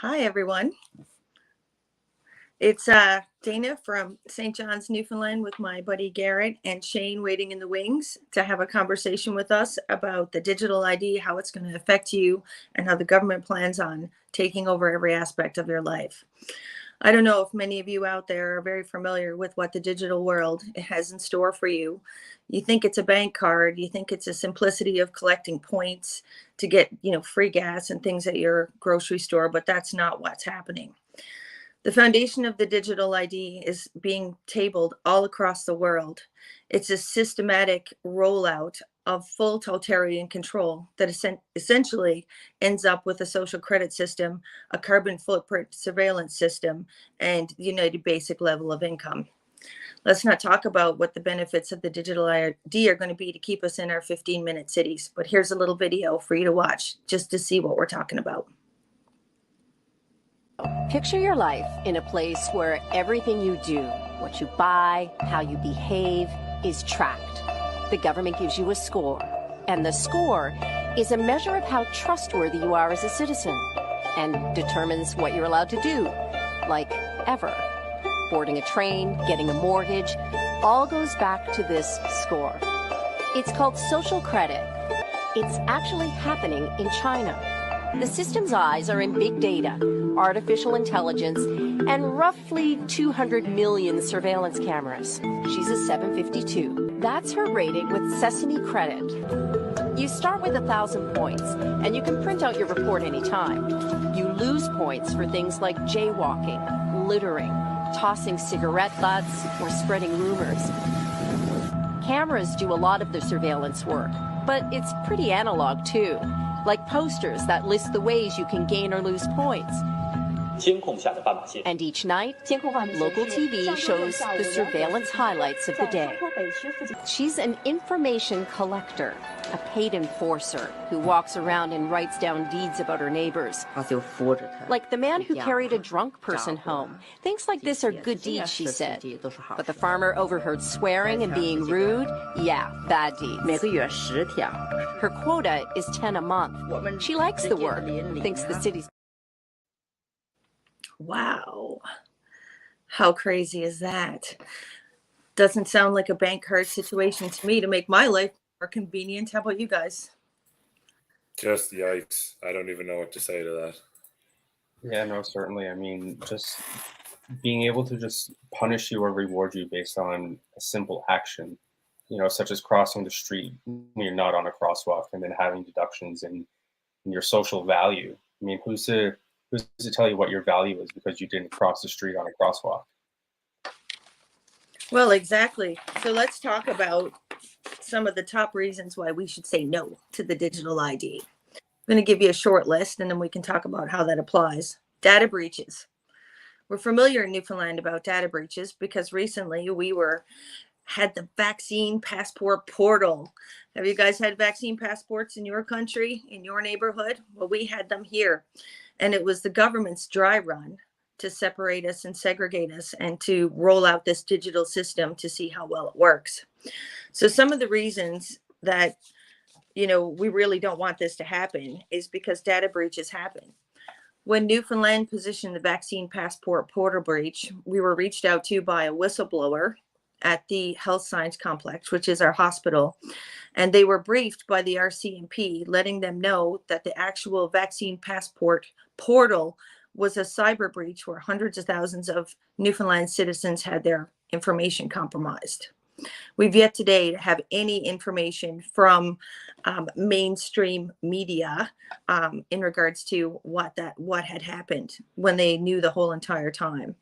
Hi, everyone. It's Dana from St. John's, Newfoundland, with my buddy Garrett and Shane waiting in the wings to have a conversation with us about the digital ID, how it's going to affect you, and how the government plans on taking over every aspect of your life. I don't know if many of you out there are very familiar with what the digital world has in store for you. You think it's a bank card, you think it's a simplicity of collecting points to get, free gas and things at your grocery store, but that's not what's happening. The foundation of the digital ID is being tabled all across the world. It's a systematic rollout of full totalitarian control that essentially ends up with a social credit system, a carbon footprint surveillance system, and united basic level of income. Let's not talk about what the benefits of the digital ID are going to be to keep us in our 15-minute cities, but here's a little video for you to watch just to see what we're talking about. Picture your life in a place where everything you do, what you buy, how you behave, is tracked. The government gives you a score, and the score is a measure of how trustworthy you are as a citizen and determines what you're allowed to do, like ever. Boarding a train, getting a mortgage, all goes back to this score. It's called social credit. It's actually happening in China. The system's eyes are in big data, artificial intelligence, and roughly 200 million surveillance cameras. She's a 752. That's her rating with Sesame Credit. You start with 1,000 points, and you can print out your report anytime. You lose points for things like jaywalking, littering, tossing cigarette butts, or spreading rumors. Cameras do a lot of the surveillance work, but it's pretty analog too, like posters that list the ways you can gain or lose points. And each night, local TV shows the surveillance highlights of the day. She's an information collector, a paid enforcer who walks around and writes down deeds about her neighbors. Like the man who carried a drunk person home. Things like this are good deeds, she said. But the farmer overheard swearing and being rude? Yeah, bad deeds. Her quota is 10 a month. She likes the work, thinks the city's... Wow. How crazy is that? Doesn't sound like a bank card situation to me to make my life more convenient. How about you guys? Just yikes. I don't even know what to say to that. Yeah, no, certainly. I mean, just being able to just punish you or reward you based on a simple action, such as crossing the street when you're not on a crosswalk and then having deductions in your social value. I mean, who's to tell you what your value is because you didn't cross the street on a crosswalk? Well, exactly. So let's talk about some of the top reasons why we should say no to the digital ID. I'm going to give you a short list and then we can talk about how that applies. Data breaches. We're familiar in Newfoundland about data breaches because recently we had the vaccine passport portal. Have you guys had vaccine passports in your country, in your neighborhood? Well, we had them here. And it was the government's dry run to separate us and segregate us and to roll out this digital system to see how well it works. So some of the reasons that, we really don't want this to happen is because data breaches happen. When Newfoundland positioned the vaccine passport portal breach, we were reached out to by a whistleblower at the Health Science Complex, which is our hospital. And they were briefed by the RCMP, letting them know that the actual vaccine passport portal was a cyber breach where hundreds of thousands of Newfoundland citizens had their information compromised. We've yet today to have any information from mainstream media in regards to what had happened when they knew the whole entire time.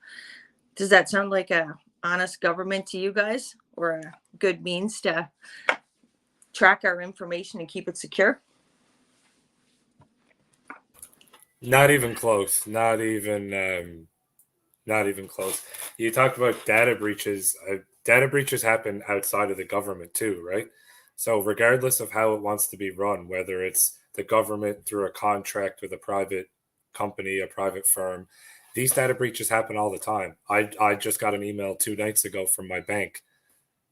Does that sound like a honest government to you guys, or a good means to track our information and keep it secure? Not even close. Not even close. You talked about data breaches. Data breaches happen outside of the government too, right? So regardless of how it wants to be run, whether it's the government through a contract with a private company, a private firm, these data breaches happen all the time. I just got an email 2 nights ago from my bank.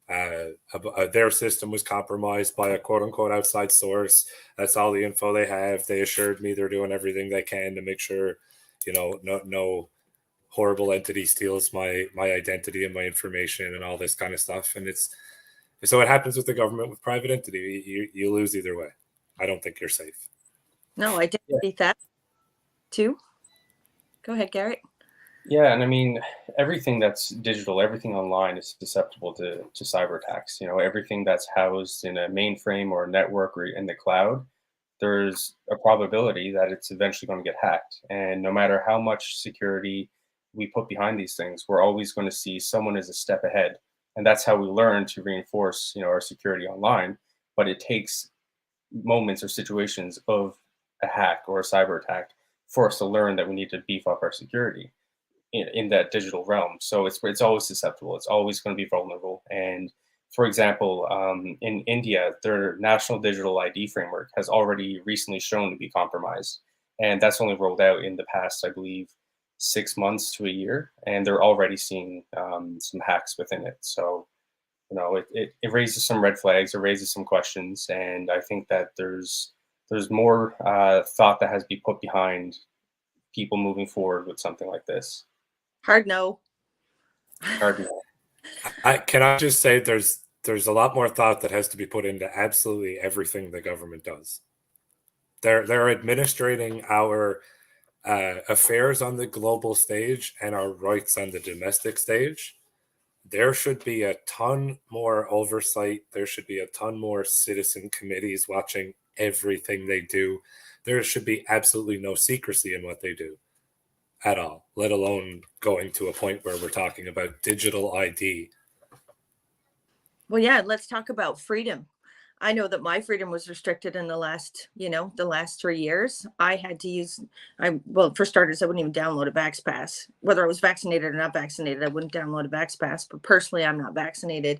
Their system was compromised by a quote-unquote outside source. That's all the info they have. They assured me they're doing everything they can to make sure no horrible entity steals my identity and my information and all this kind of stuff. And so it happens with the government, with private entity. You lose either way. I don't think you're safe. No, identity theft too. Go ahead, Garrett. Yeah, and I mean, everything that's digital, everything online is susceptible to cyber attacks. Everything that's housed in a mainframe or a network or in the cloud, there's a probability that it's eventually going to get hacked. And no matter how much security we put behind these things, we're always going to see someone is a step ahead. And that's how we learn to reinforce, our security online. But it takes moments or situations of a hack or a cyber attack for us to learn that we need to beef up our security in that digital realm. So it's always susceptible. It's always going to be vulnerable. And for example, in India, their national digital ID framework has already recently shown to be compromised. And that's only rolled out in the past, I believe, 6 months to a year. And they're already seeing some hacks within it. So, it raises some red flags, it raises some questions. And I think that there's more thought that has to be put behind people moving forward with something like this. Hard no. Hard no. Can I just say there's a lot more thought that has to be put into absolutely everything the government does. They're administrating our affairs on the global stage and our rights on the domestic stage. There should be a ton more oversight. There should be a ton more citizen committees watching everything they do. There should be absolutely no secrecy in what they do at all, let alone going to a point where we're talking about digital ID. Well, yeah, let's talk about freedom. I know that my freedom was restricted in the last 3 years. I had to use, for starters, I wouldn't even download a VaxPass. Whether I was vaccinated or not vaccinated, I wouldn't download a VaxPass. But personally, I'm not vaccinated.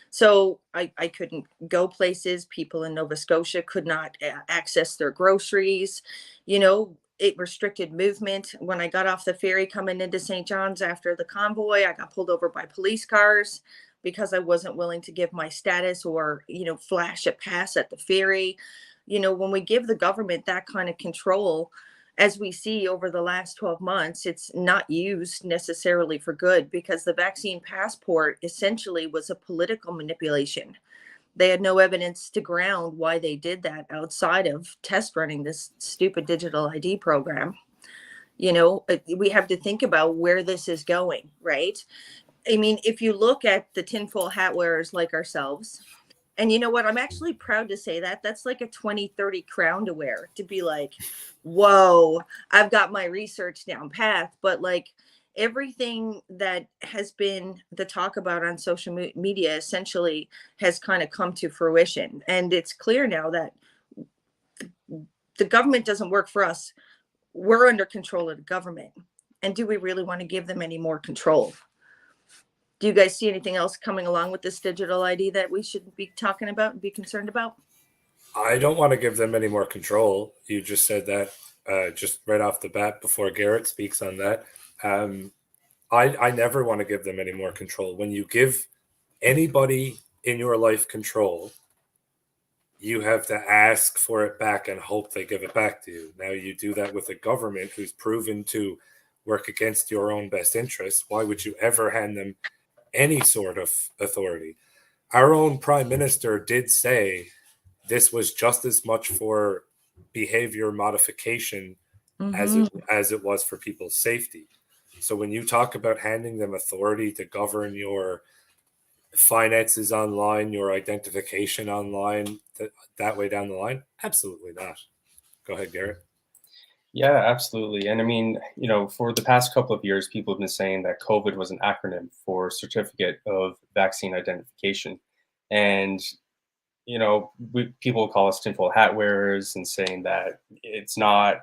So I couldn't go places. People in Nova Scotia could not access their groceries. It restricted movement. When I got off the ferry coming into St. John's after the convoy, I got pulled over by police cars because I wasn't willing to give my status or, flash a pass at the ferry. When we give the government that kind of control, as we see over the last 12 months, it's not used necessarily for good, because the vaccine passport essentially was a political manipulation. They had no evidence to ground why they did that outside of test running this stupid digital ID program. We have to think about where this is going, right? I mean, if you look at the tinfoil hat wearers like ourselves, and you know what, I'm actually proud to say that's like a 20-30 crown to wear, to be like, whoa, I've got my research down path. But like everything that has been the talk about on social media essentially has kind of come to fruition. And it's clear now that the government doesn't work for us. We're under control of the government. And do we really want to give them any more control? Do you guys see anything else coming along with this digital ID that we should be talking about and be concerned about? I don't want to give them any more control. You just said that just right off the bat before Garrett speaks on that. I never want to give them any more control. When you give anybody in your life control, you have to ask for it back and hope they give it back to you. Now, you do that with a government who's proven to work against your own best interests. Why would you ever hand them any sort of authority? Our own prime minister did say this was just as much for behavior modification as it was for people's safety. So when you talk about handing them authority to govern your finances online, your identification online, that way down the line, absolutely not. Go ahead, Garrett. Yeah, absolutely. And I mean, for the past couple of years, people have been saying that COVID was an acronym for Certificate of Vaccine Identification. And, people call us tinfoil hat wearers and saying that it's not,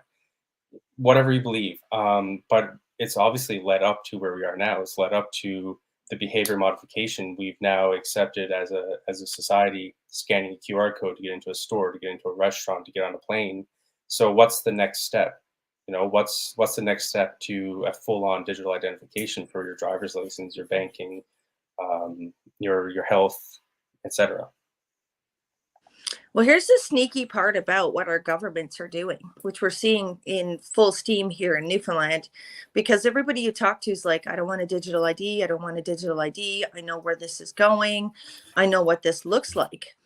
whatever you believe. But it's obviously led up to where we are now. It's led up to the behavior modification we've now accepted as a society, scanning a QR code to get into a store, to get into a restaurant, to get on a plane. So what's the next step? What's the next step to a full-on digital identification for your driver's license, your banking, your health, etc.? Well, here's the sneaky part about what our governments are doing, which we're seeing in full steam here in Newfoundland, because everybody you talk to is like, I don't want a digital ID. I don't want a digital ID. I know where this is going. I know what this looks like.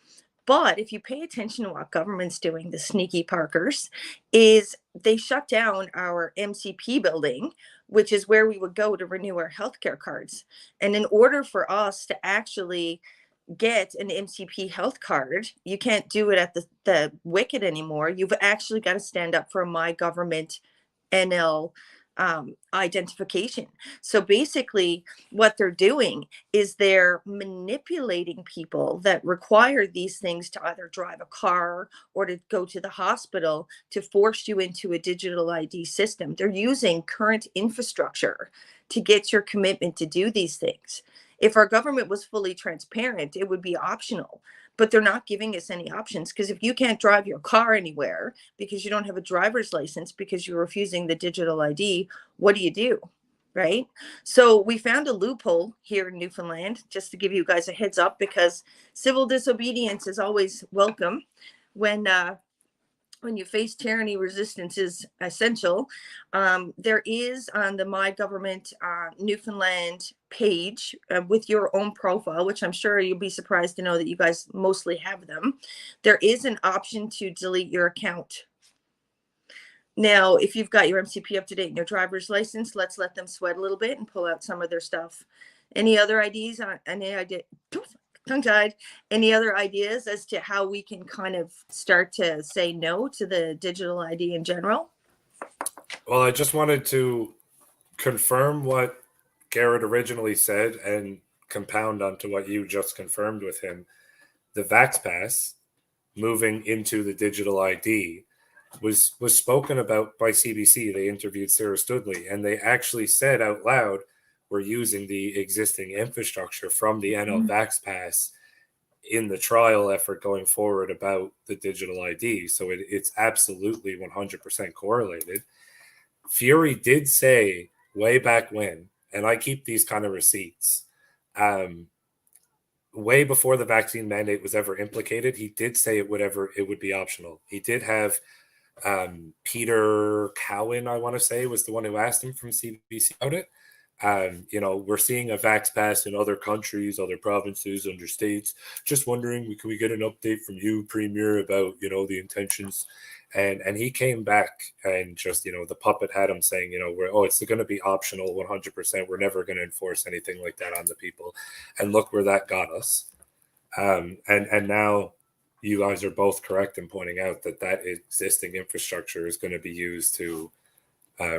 But if you pay attention to what government's doing, the sneaky Parkers, is they shut down our MCP building, which is where we would go to renew our healthcare cards. And in order for us to actually get an MCP health card, you can't do it at the wicket anymore. You've actually got to stand up for my government NL identification. So basically, what they're doing is they're manipulating people that require these things to either drive a car or to go to the hospital to force you into a digital ID system. They're using current infrastructure to get your commitment to do these things. If our government was fully transparent, it would be optional, but they're not giving us any options, because if you can't drive your car anywhere because you don't have a driver's license because you're refusing the digital ID, what do? Right? So we found a loophole here in Newfoundland, just to give you guys a heads up, because civil disobedience is always welcome. When you face tyranny, resistance is essential. There is on the My Government Newfoundland page with your own profile, which I'm sure you'll be surprised to know that you guys mostly have them. There is an option to delete your account. Now, if you've got your MCP up to date and your driver's license, let's let them sweat a little bit and pull out some of their stuff. Any other IDs on any idea? Tongue-tied. Any other ideas as to how we can kind of start to say no to the digital ID in general? Well, I just wanted to confirm what Garrett originally said and compound onto what you just confirmed with him. The Vax Pass moving into the digital ID was spoken about by CBC. They interviewed Sarah Studley, and they actually said out loud, we're using the existing infrastructure from the NL Vax Pass in the trial effort going forward about the digital ID. So it's absolutely 100% correlated. Fury did say way back when, and I keep these kind of receipts, way before the vaccine mandate was ever implicated, he did say it would be optional. He did have Peter Cowan, I want to say, was the one who asked him from CBC about it. We're seeing a Vax Pass in other countries, other provinces, under states. Just wondering, can we get an update from you, Premier, about, the intentions? And he came back and just, the puppet had him saying, it's going to be optional 100%. We're never going to enforce anything like that on the people. And look where that got us. And now you guys are both correct in pointing out that existing infrastructure is going to be used to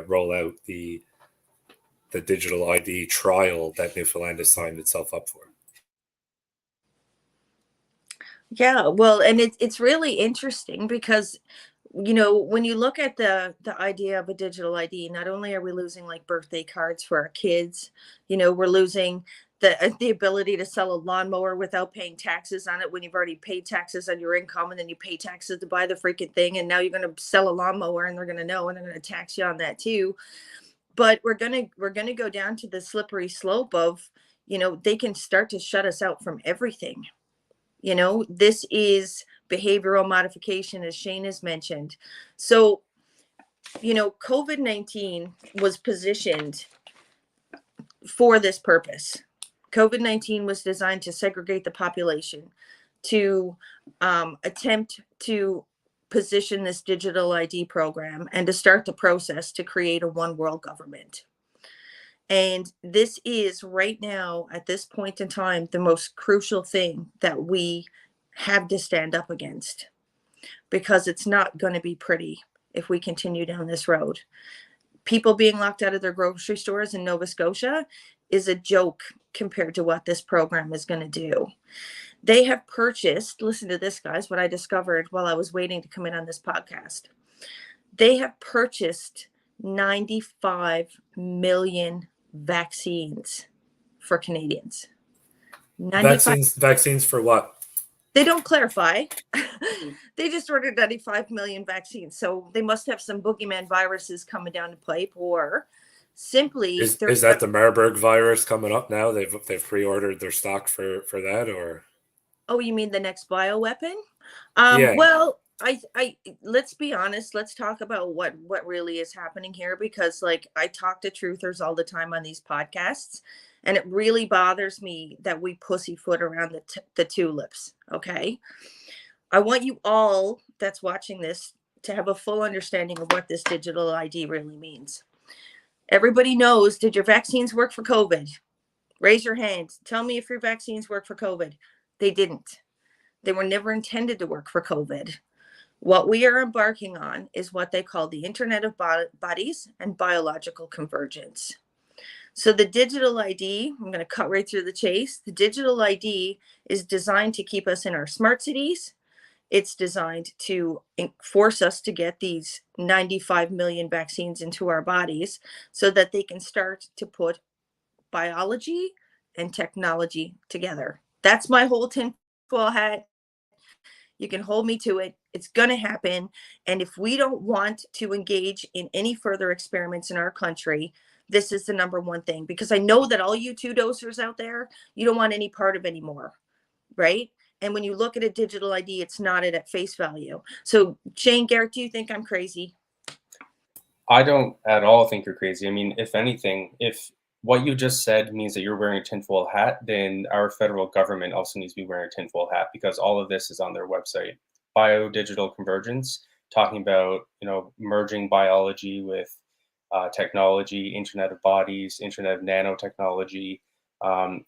roll out the digital ID trial that Newfoundland has signed itself up for. Yeah, well, and it's really interesting because, when you look at the idea of a digital ID, not only are we losing like birthday cards for our kids, we're losing the ability to sell a lawnmower without paying taxes on it when you've already paid taxes on your income, and then you pay taxes to buy the freaking thing, and now you're going to sell a lawnmower and they're going to know, and they're going to tax you on that too. But we're gonna go down to the slippery slope of, they can start to shut us out from everything. This is behavioral modification, as Shane has mentioned. So, COVID-19 was positioned for this purpose. COVID-19 was designed to segregate the population, to attempt to position this digital ID program and to start the process to create a one world government. And this is right now, at this point in time, the most crucial thing that we have to stand up against, because it's not going to be pretty if we continue down this road. People being locked out of their grocery stores in Nova Scotia is a joke compared to what this program is going to do. They have purchased, listen to this, guys, what I discovered while I was waiting to come in on this podcast. They have purchased 95 million vaccines for Canadians. Vaccines for what? They don't clarify. They just ordered 95 million vaccines. So they must have some boogeyman viruses coming down the pipe, or simply is that the Marburg virus coming up now? They've pre-ordered their stock for that, or? Oh, you mean the next bioweapon? Yeah. Well, let's be honest. Let's talk about what really is happening here, because like I talk to truthers all the time on these podcasts, and it really bothers me that we pussyfoot around the tulips. Okay, I want you all that's watching this to have a full understanding of what this digital ID really means. Everybody knows. Did your vaccines work for COVID? Raise your hand. Tell me if your vaccines work for COVID. They didn't. They were never intended to work for COVID. What we are embarking on is what they call the Internet of Bodies and biological convergence. So the digital ID, I'm going to cut right through the chase. The digital ID is designed to keep us in our smart cities. It's designed to force us to get these 95 million vaccines into our bodies so that they can start to put biology and technology together. That's my whole tinfoil hat. You can hold me to it. It's going to happen. And if we don't want to engage in any further experiments in our country, this is the number one thing, because I know that all you two-dosers out there, you don't want any part of anymore, right? And when you look at a digital ID, it's not at face value. So Shane, Garrett, do you think I'm crazy? I don't at all think you're crazy. I mean, if anything, if what you just said means that you're wearing a tinfoil hat, then our federal government also needs to be wearing a tinfoil hat, because all of this is on their website. Biodigital convergence, talking about, merging biology with technology, Internet of Bodies, Internet of Nanotechnology.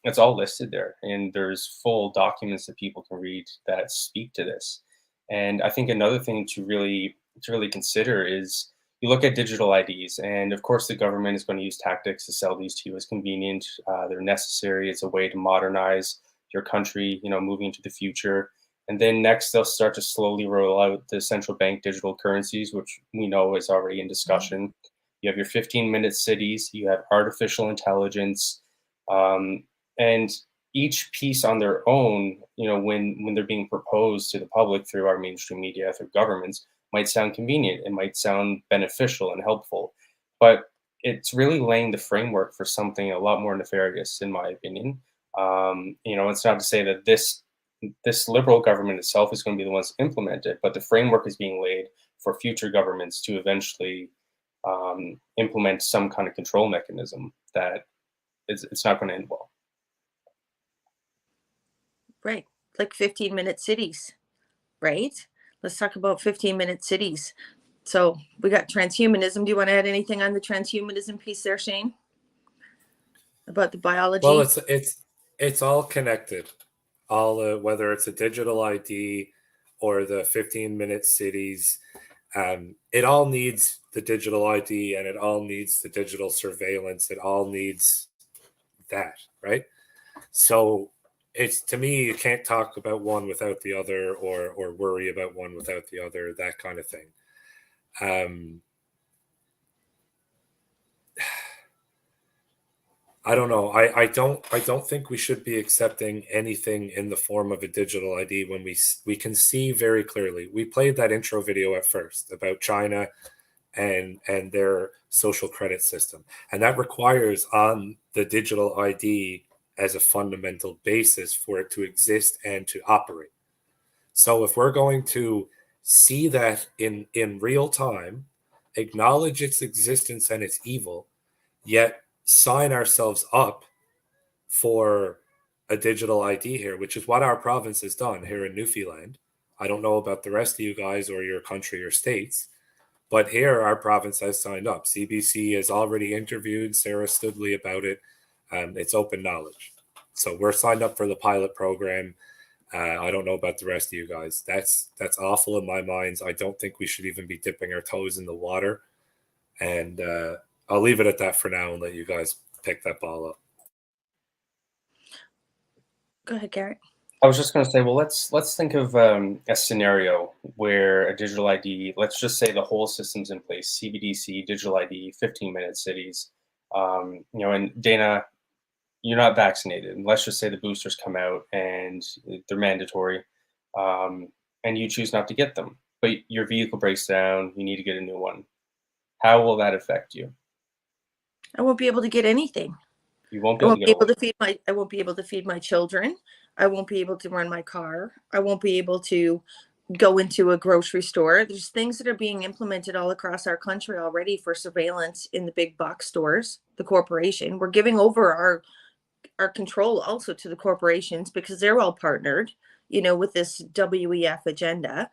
It's all listed there, and there's full documents that people can read that speak to this. And I think another thing to really consider is, you look at digital IDs, and of course the government is going to use tactics to sell these to you as convenient. They're necessary. It's a way to modernize your country, moving into the future. And then next, they'll start to slowly roll out the central bank digital currencies, which we know is already in discussion. You have your 15-minute cities. You have artificial intelligence, and each piece on their own, when they're being proposed to the public through our mainstream media, through governments, might sound convenient, it might sound beneficial and helpful, but it's really laying the framework for something a lot more nefarious, in my opinion. It's not to say that this liberal government itself is going to be the ones to implement it, but the framework is being laid for future governments to eventually implement some kind of control mechanism that it's not going to end well. Right, like 15-minute cities, right? Let's talk about 15-minute cities. So we got transhumanism. Do you want to add anything on the transhumanism piece there, Shane? About the biology? Well, it's all connected. All whether it's a digital ID or the 15-minute cities, it all needs the digital ID, and it all needs the digital surveillance. It all needs that, right? So it's, to me, you can't talk about one without the other, or worry about one without the other, that kind of thing. I don't know. I don't think we should be accepting anything in the form of a digital ID when we can see very clearly. We played that intro video at first about China and their social credit system, and that requires on the digital ID as a fundamental basis for it to exist and to operate. So if we're going to see that in real time, acknowledge its existence and its evil, yet sign ourselves up for a digital ID here, which is what our province has done here in Newfieland. I don't know about the rest of you guys or your country or states, but here our province has signed up. CBC has already interviewed Sarah Studley about it. It's open knowledge. So we're signed up for the pilot program. I don't know about the rest of you guys. That's awful in my mind. I don't think we should even be dipping our toes in the water. And I'll leave it at that for now and let you guys pick that ball up. Go ahead, Garrett. I was just going to say, well, let's think of a scenario where a digital ID, let's just say the whole system's in place, CBDC, digital ID, 15-minute cities, and Dana, you're not vaccinated. And let's just say the boosters come out and they're mandatory, and you choose not to get them, but your vehicle breaks down, you need to get a new one. How will that affect you? I won't be able to get anything. You won't be able to I won't be able to feed my children. I won't be able to run my car. I won't be able to go into a grocery store. There's things that are being implemented all across our country already for surveillance in the big box stores, the corporation. We're giving over our control also to the corporations because they're all partnered, with this WEF agenda.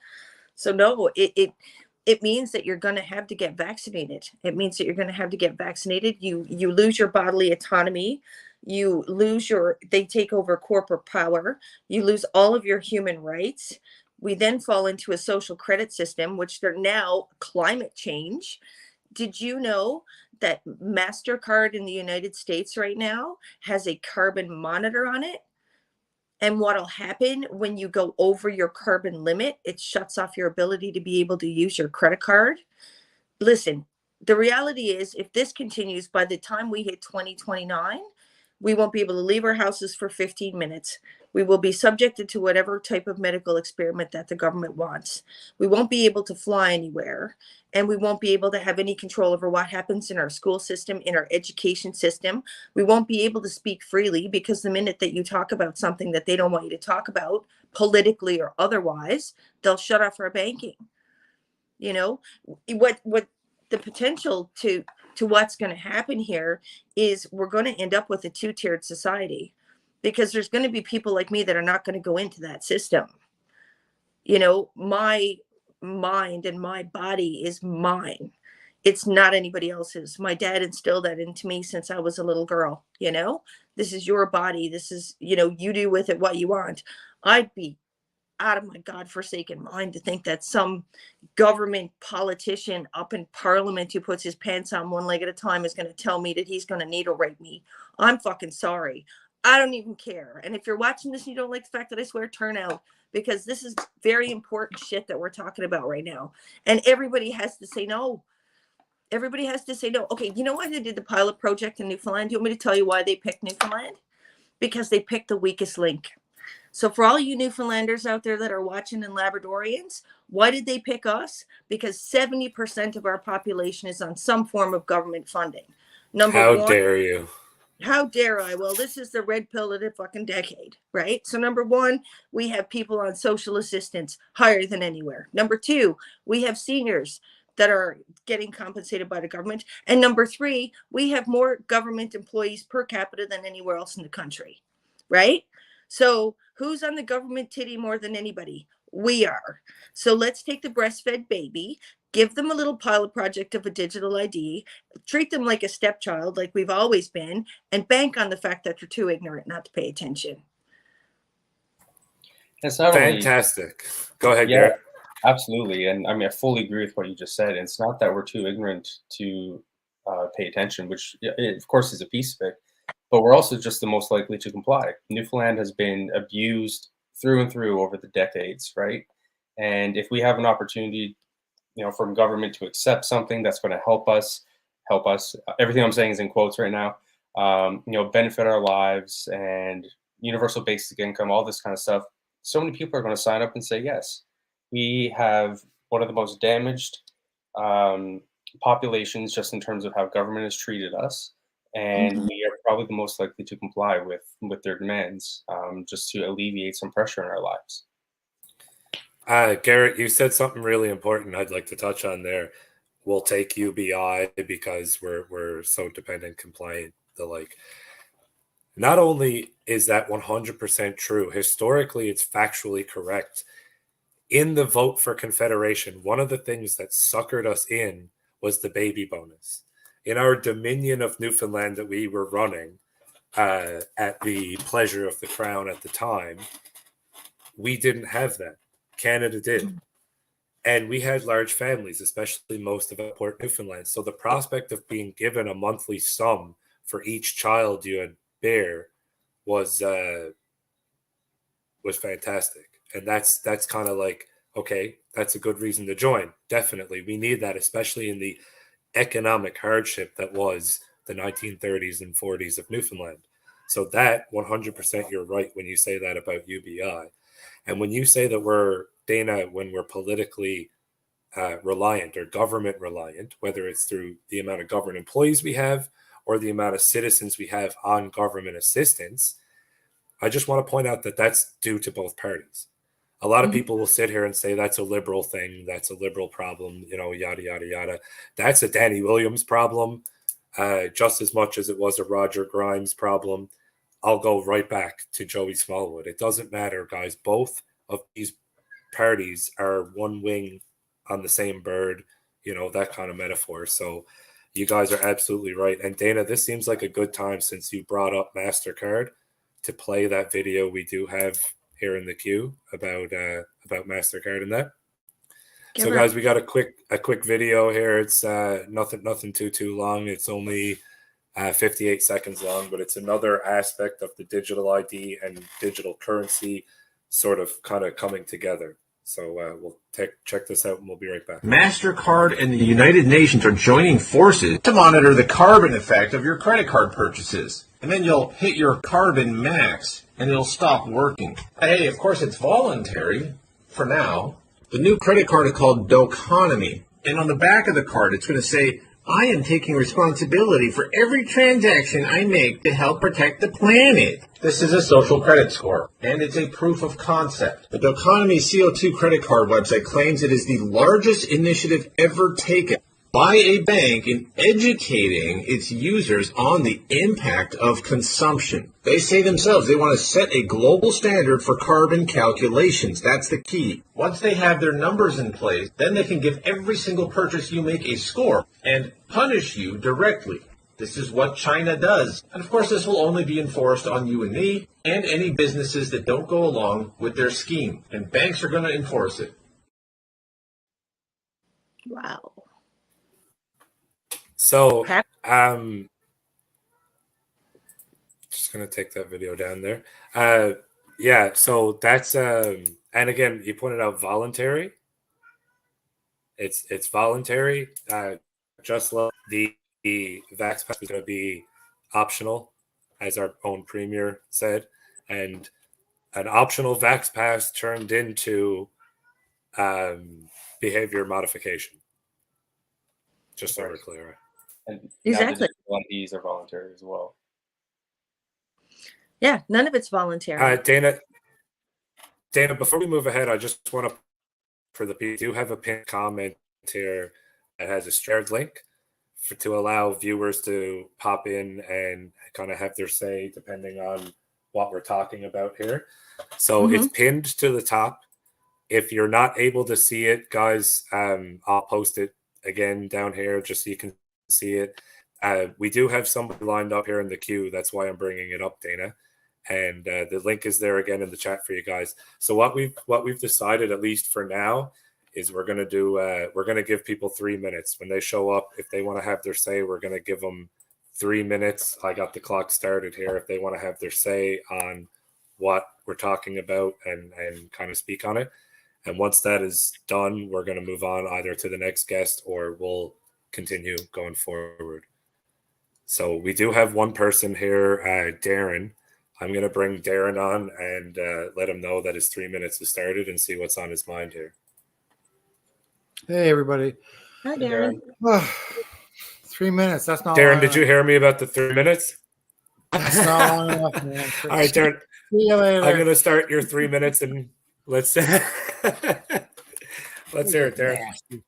So no, it means that you're going to have to get vaccinated. It means that you're going to have to get vaccinated. You lose your bodily autonomy. They take over corporate power. You lose all of your human rights. We then fall into a social credit system, which they're now climate change. Did you know that MasterCard in the United States right now has a carbon monitor on it? And what'll happen when you go over your carbon limit, it shuts off your ability to be able to use your credit card. Listen, the reality is if this continues, by the time we hit 2029, we won't be able to leave our houses for 15 minutes. We will be subjected to whatever type of medical experiment that the government wants. We won't be able to fly anywhere, and we won't be able to have any control over what happens in our school system, in our education system. We won't be able to speak freely because the minute that you talk about something that they don't want you to talk about, politically or otherwise, they'll shut off our banking. What the potential to what's going to happen here is we're going to end up with a two-tiered society, because there's going to be people like me that are not going to go into that system. My mind and my body is mine. It's not anybody else's. My dad instilled that into me since I was a little girl. This is your body. This is, you do with it what you want. I'd be out of my godforsaken mind to think that some government politician up in parliament who puts his pants on one leg at a time is going to tell me that he's going to needle rape me. I'm fucking sorry. I don't even care. And if you're watching this and you don't like the fact that I swear, turn out, because this is very important shit that we're talking about right now. And everybody has to say no. Everybody has to say no. Okay, you know why they did the pilot project in Newfoundland? Do you want me to tell you why they picked Newfoundland? Because they picked the weakest link. So for all you Newfoundlanders out there that are watching and Labradorians, why did they pick us? Because 70% of our population is on some form of government funding. How dare you? How dare I? Well, this is the red pill of the fucking decade, right? So number one, we have people on social assistance higher than anywhere. Number two, we have seniors that are getting compensated by the government. And number three, we have more government employees per capita than anywhere else in the country, right? So who's on the government titty more than anybody? We are. So let's take the breastfed baby, give them a little pilot project of a digital ID, treat them like a stepchild, like we've always been, and bank on the fact that they're too ignorant not to pay attention. It's not fantastic. Go ahead, yeah, Garrett. Absolutely. And I mean, I fully agree with what you just said. It's not that we're too ignorant to pay attention, which of course is a piece of it, but we're also just the most likely to comply. Newfoundland has been abused through and through over the decades, right? And if we have an opportunity, from government to accept something that's going to help us, everything I'm saying is in quotes right now, benefit our lives and universal basic income, all this kind of stuff. So many people are going to sign up and say yes. We have one of the most damaged populations just in terms of how government has treated us. And we are probably the most likely to comply with their demands, just to alleviate some pressure in our lives. Garrett, you said something really important I'd like to touch on there. We'll take UBI because we're so dependent, compliant, the like. Not only is that 100% true, historically it's factually correct. In the vote for Confederation, one of the things that suckered us in was the baby bonus. In our Dominion of Newfoundland that we were running at the pleasure of the Crown at the time, we didn't have that. Canada did. And we had large families, especially most of Port Newfoundland. So the prospect of being given a monthly sum for each child you had bear was fantastic. And that's kind of like, okay, that's a good reason to join. Definitely. We need that, especially in the economic hardship that was the 1930s and 40s of Newfoundland. So that 100% you're right when you say that about UBI. And when you say that when we're politically reliant or government reliant, whether it's through the amount of government employees we have or the amount of citizens we have on government assistance, I just want to point out that that's due to both parties. A lot of Mhm. people will sit here and say that's a liberal thing, that's a liberal problem, yada, yada, yada. That's a Danny Williams problem, just as much as it was a Roger Grimes problem. I'll go right back to Joey Smallwood. It doesn't matter, guys. Both of these parties are one wing on the same bird, that kind of metaphor. So you guys are absolutely right. And Dana, this seems like a good time, since you brought up MasterCard, to play that video we do have here in the queue about MasterCard and that. Give So her- guys, we got a quick video here. It's nothing too long. It's only 58 seconds long, but it's another aspect of the digital ID and digital currency sort of kind of coming together. So we'll check this out, and we'll be right back. MasterCard and the United Nations are joining forces to monitor the carbon effect of your credit card purchases. And then you'll hit your carbon max, and it'll stop working. Hey, of course, it's voluntary for now. The new credit card is called Doconomy. And on the back of the card, it's going to say, I am taking responsibility for every transaction I make to help protect the planet. This is a social credit score, and it's a proof of concept. The Doconomy CO2 credit card website claims it is the largest initiative ever taken by a bank in educating its users on the impact of consumption. They say themselves they want to set a global standard for carbon calculations. That's the key. Once they have their numbers in place, then they can give every single purchase you make a score and punish you directly. This is what China does. And of course, this will only be enforced on you and me and any businesses that don't go along with their scheme. And banks are going to enforce it. Wow. So, Okay. just gonna take that video down there. Yeah, so that's and again, you pointed out voluntary. It's voluntary. Just like the Vax Pass is going to be optional, as our own premier said, and an optional Vax Pass turned into behavior modification. Just so we're clear. And Exactly. now the IDs are voluntary as well. Yeah, none of it's voluntary. Dana, before we move ahead, I just want to, for the people, do have a pinned comment here that has a shared link to allow viewers to pop in and kind of have their say depending on what we're talking about here. So it's pinned to the top. If you're not able to see it, guys, I'll post it again down here just so you can see it. We do have somebody lined up here in the queue. That's why I'm bringing it up, Dana. And the link is there again in the chat for you guys. So what we've decided, at least for now, is we're gonna give people 3 minutes when they show up. If they want to have their say, we're gonna give them 3 minutes. I got the clock started here. If they want to have their say on what we're talking about and kind of speak on it. And once that is done, we're going to move on either to the next guest or we'll continue going forward. So we do have one person here, Darren. I'm going to bring Darren on and let him know that his 3 minutes has started and see what's on his mind here. Hey, everybody. Hi, Darren. 3 minutes. That's not Darren, long did you hear me about the 3 minutes? That's not long enough, man. All right, Darren. See you later. I'm going to start your 3 minutes and let's hear it, Darren.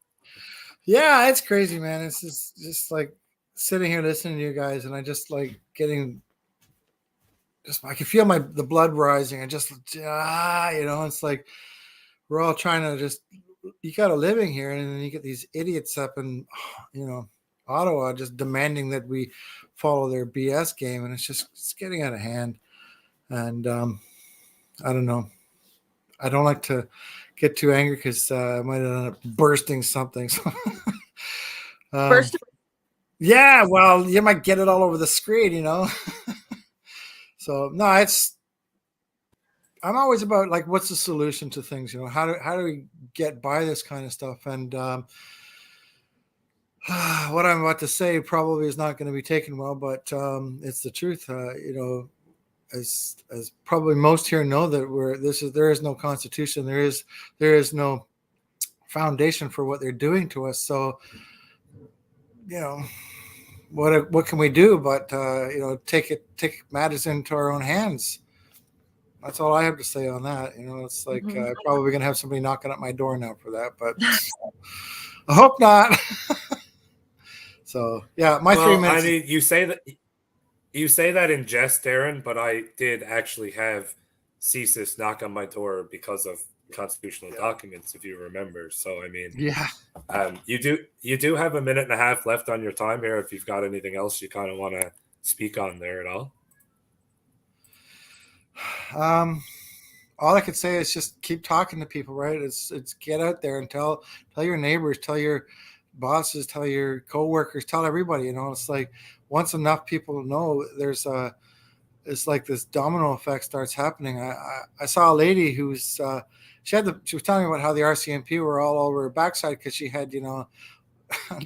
Yeah, it's crazy, man. It's just like sitting here listening to you guys, and I just like getting I can feel the blood rising. I just it's like we're all trying to you got a living here, and then you get these idiots up in Ottawa just demanding that we follow their BS game, and it's getting out of hand. And I don't know. I don't like to get too angry because I might end up bursting something. So, First, yeah, well, you might get it all over the screen, So no, I'm always about like, what's the solution to things? How do we get by this kind of stuff? And what I'm about to say probably is not going to be taken well, but it's the truth. As probably most here know that there is no constitution. There is no foundation for what they're doing to us. So, what can we do but take matters into our own hands? That's all I have to say on that. You know, it's like probably going to have somebody knocking at my door now for that, but I hope not. So yeah, my 3 minutes. I mean, you say that in jest, Darren, but I did actually have CSIS knock on my door because of constitutional documents, if you remember. So I mean, yeah, you do have a minute and a half left on your time here. If you've got anything else you kind of want to speak on there at all. All I could say is just keep talking to people, right? It's get out there and tell your neighbors, tell your bosses, tell your coworkers, tell everybody. You know, it's like once enough people know, it's like this domino effect starts happening. I saw a lady who's she was telling me about how the RCMP were all over her backside because she had, you know,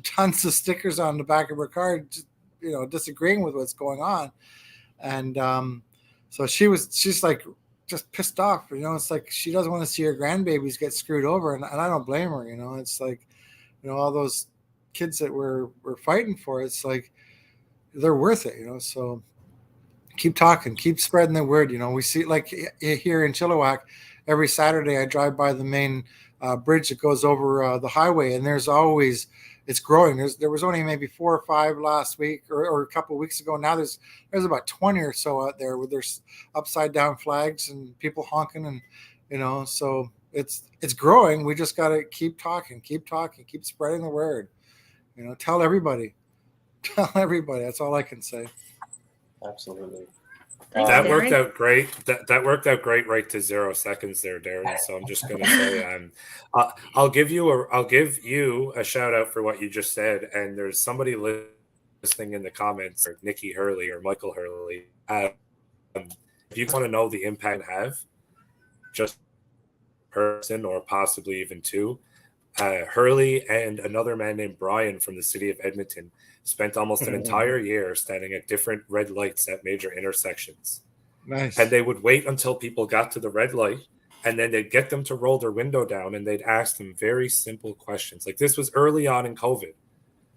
tons of stickers on the back of her car, you know, disagreeing with what's going on, and so she's like just pissed off. You know, it's like she doesn't want to see her grandbabies get screwed over, and I don't blame her. You know, it's like, you know, all those kids that we're fighting for, it's like they're worth it. You know, so keep talking, keep spreading the word. You know, we see like here in Chilliwack, every Saturday I drive by the main bridge that goes over the highway, and there's always, it's growing. There was only maybe 4 or 5 last week or a couple of weeks ago. Now there's about 20 or so out there where there's upside down flags and people honking, and you know, so it's growing. We just got to keep talking, keep spreading the word. You know, tell everybody. That's all I can say. Absolutely. That worked out great. That worked out great right to 0 seconds there, Darren. So I'm just going to say, I'll give you a shout out for what you just said. And there's somebody listening in the comments, or Nikki Hurley or Michael Hurley. If you want to know the impact I have, just person or possibly even two, Hurley and another man named Brian from the city of Edmonton spent almost an entire year standing at different red lights at major intersections. Nice. And they would wait until people got to the red light, and then they'd get them to roll their window down, and they'd ask them very simple questions. Like, this was early on in COVID.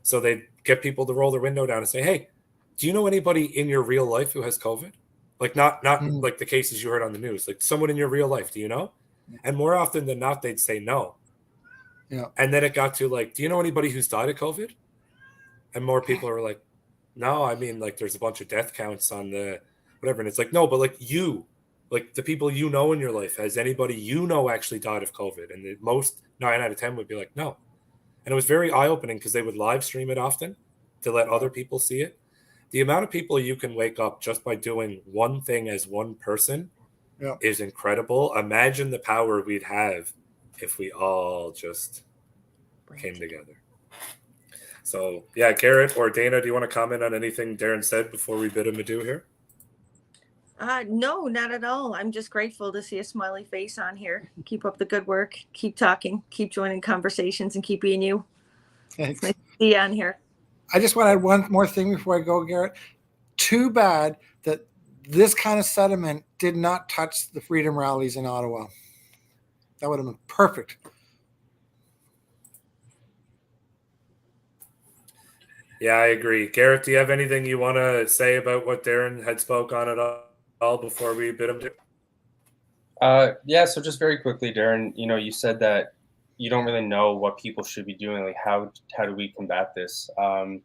So they'd get people to roll their window down and say, hey, do you know anybody in your real life who has COVID? Like, not like the cases you heard on the news, like someone in your real life, do you know? And more often than not, they'd say no. Yeah. And then it got to like, do you know anybody who's died of COVID? And more people are like, no, I mean, like, there's a bunch of death counts on the whatever. And it's like, no, but like you, like the people you know in your life, has anybody you know actually died of COVID? And the most 9 out of 10 would be like, no. And it was very eye-opening because they would live stream it often to let other people see it. The amount of people you can wake up just by doing one thing as one person is incredible. Imagine the power we'd have if we all just came together. So, yeah, Garrett or Dana, do you want to comment on anything Darren said before we bid him adieu here? No, not at all. I'm just grateful to see a smiley face on here. Keep up the good work. Keep talking. Keep joining conversations and keep being you. Thanks. It's nice to see you on here. I just want to add one more thing before I go, Garrett. Too bad that this kind of sentiment did not touch the freedom rallies in Ottawa. That would have been perfect. Yeah, I agree. Garrett, do you have anything you want to say about what Darren had spoke on at all before we bid him to? Yeah, so just very quickly, Darren, you know, you said that you don't really know what people should be doing. Like, how do we combat this? You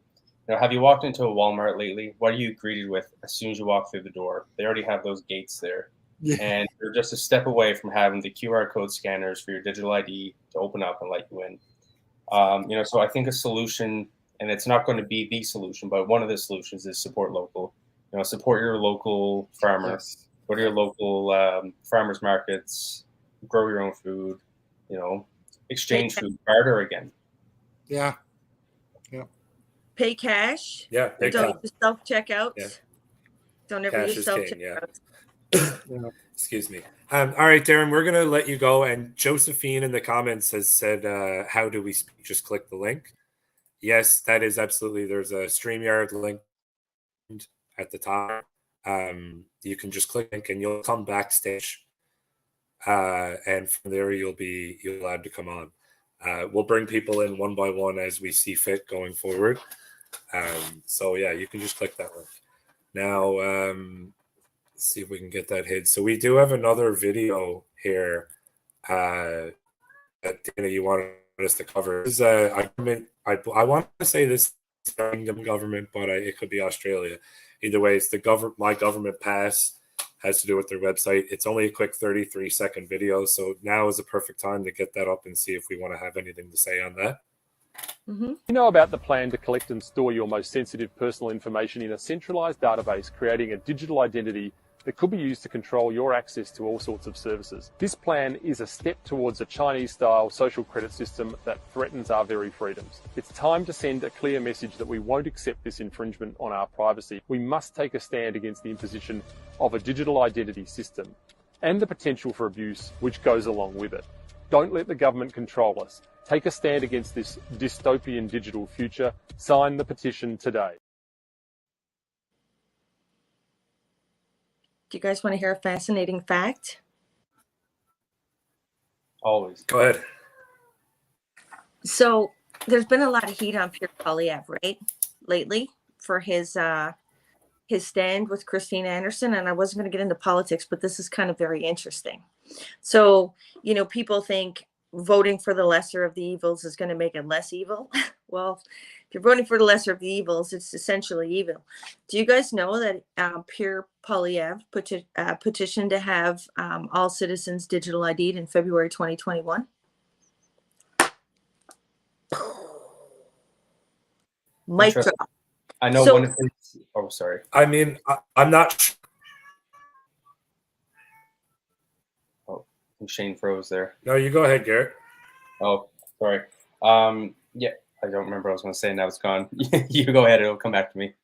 know, have you walked into a Walmart lately? What are you greeted with as soon as you walk through the door? They already have those gates there. Yeah. And you're just a step away from having the QR code scanners for your digital ID to open up and let you in. You know, so I think a solution, and it's not going to be the solution, but one of the solutions is support local. You know, support your local farmer. Yes. Go to your local farmers markets, grow your own food, you know, exchange food, barter again. Yeah. Yeah. Pay cash. Yeah. Don't use self-checkouts. Yeah. Don't ever cash use self-checkouts. Yeah. Excuse me. All right, Darren, we're going to let you go. And Josephine in the comments has said, how do we speak? Just click the link. Yes, that is absolutely. There's a StreamYard link at the top. You can just click link and you'll come backstage. And from there, you're allowed to come on. We'll bring people in one by one as we see fit going forward. So, yeah, you can just click that link. Now, see if we can get that hid. So we do have another video here that Dana, you wanted us to cover. This is I want to say this is Kingdom government, but it could be Australia. Either way, it's My Government Pass. Has to do with their website. It's only a quick 33-second video, so now is a perfect time to get that up and see if we want to have anything to say on that. Mm-hmm. You know about the plan to collect and store your most sensitive personal information in a centralized database, creating a digital identity that could be used to control your access to all sorts of services. This plan is a step towards a Chinese-style social credit system that threatens our very freedoms. It's time to send a clear message that we won't accept this infringement on our privacy. We must take a stand against the imposition of a digital identity system and the potential for abuse which goes along with it. Don't let the government control us. Take a stand against this dystopian digital future. Sign the petition today. Do you guys want to hear a fascinating fact? Always. Go ahead. So there's been a lot of heat on Pierre Poilievre, right, lately for his stand with Christine Anderson. And I wasn't going to get into politics, but this is kind of very interesting. So, people think voting for the lesser of the evils is going to make it less evil. Well, if you're voting for the lesser of the evils, it's essentially evil. Do you guys know that Pierre Poilievre petitioned to have all citizens digital ID'd in February 2021? Mic drop. I know one of his. Oh, sorry. I mean, I'm not. Oh, Shane froze there. No, you go ahead, Garrett. Oh, sorry. Yeah, I don't remember what I was going to say. Now it's gone. You go ahead. It'll come back to me.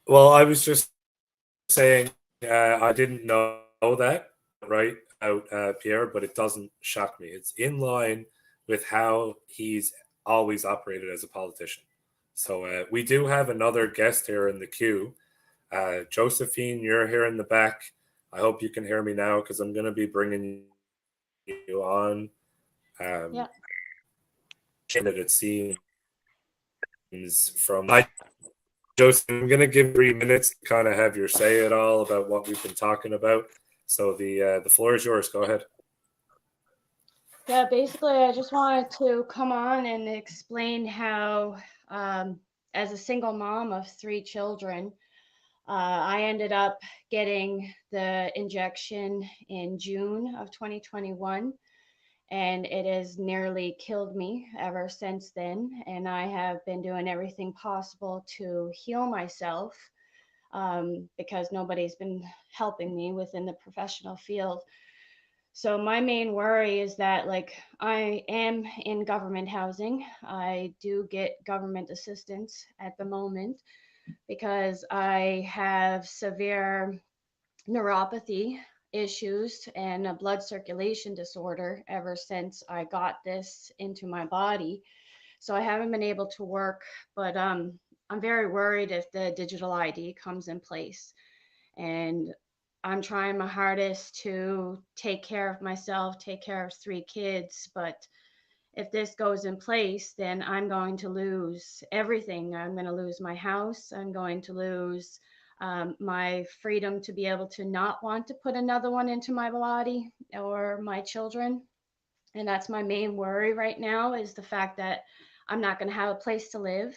Well, I was just saying I didn't know that, right, out Pierre, but it doesn't shock me. It's in line with how he's always operated as a politician. So we do have another guest here in the queue. Josephine, you're here in the back. I hope you can hear me now because I'm going to be bringing you on. Yeah. It seems from Joseph, I'm going to give 3 minutes to kind of have your say at all about what we've been talking about. So the floor is yours. Go ahead. Yeah, basically, I just wanted to come on and explain how, as a single mom of 3 children, I ended up getting the injection in June of 2021, and it has nearly killed me ever since then. And I have been doing everything possible to heal myself because nobody's been helping me within the professional field. So my main worry is that, I am in government housing. I do get government assistance at the moment because I have severe neuropathy issues and a blood circulation disorder ever since I got this into my body. So I haven't been able to work, but I'm very worried if the digital ID comes in place. And I'm trying my hardest to take care of myself, take care of 3 kids. But if this goes in place, then I'm going to lose everything. I'm going to lose my house. I'm going to lose my freedom to be able to not want to put another one into my body or my children. And that's my main worry right now, is the fact that I'm not going to have a place to live.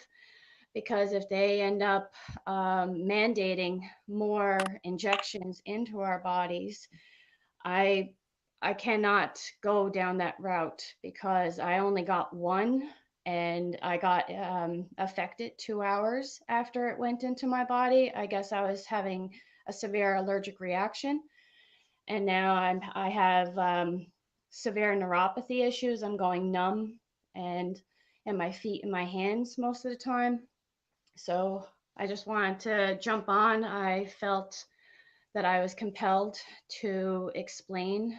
Because if they end up mandating more injections into our bodies, I cannot go down that route because I only got one, and I got affected 2 hours after it went into my body. I guess I was having a severe allergic reaction, and now I have severe neuropathy issues. I'm going numb and in my feet and my hands most of the time. So I just wanted to jump on. I felt that I was compelled to explain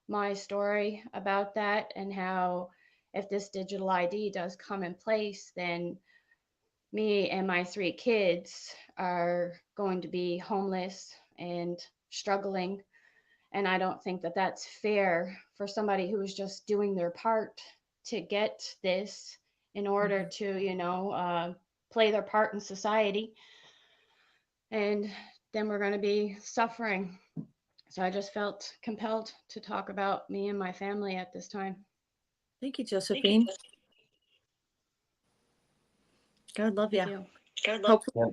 my story about that, and how if this digital ID does come in place, then me and my 3 kids are going to be homeless and struggling. And I don't think that that's fair for somebody who's just doing their part to get this in order to, play their part in society. and then we're going to be suffering. So I just felt compelled to talk about me and my family at this time. Thank you, Josephine. God love Thank you. you. Hopefully,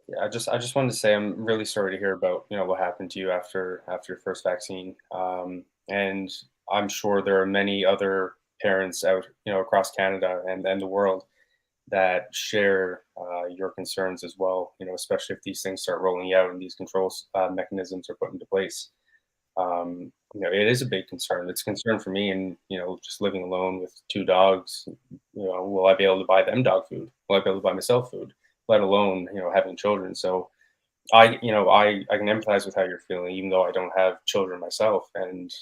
Yeah, I just wanted to say I'm really sorry to hear about what happened to you after your first vaccine, and I'm sure there are many other parents out across Canada and the world that share your concerns as well. Especially if these things start rolling out and these control mechanisms are put into place. It is a big concern. It's a concern for me, and just living alone with 2 dogs. Will I be able to buy them dog food? Will I be able to buy myself food? Let alone having children. So I can empathize with how you're feeling, even though I don't have children myself, and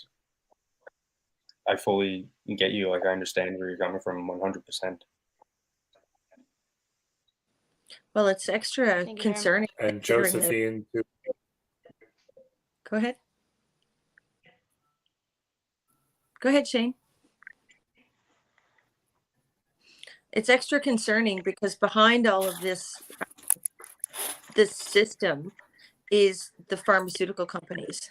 I fully get you. Like, I understand where you're coming from 100%. well, it's extra Thank you very concerning. And considering that- Josephine, Go ahead. Go ahead, Shane. It's extra concerning because behind all of this system is the pharmaceutical companies.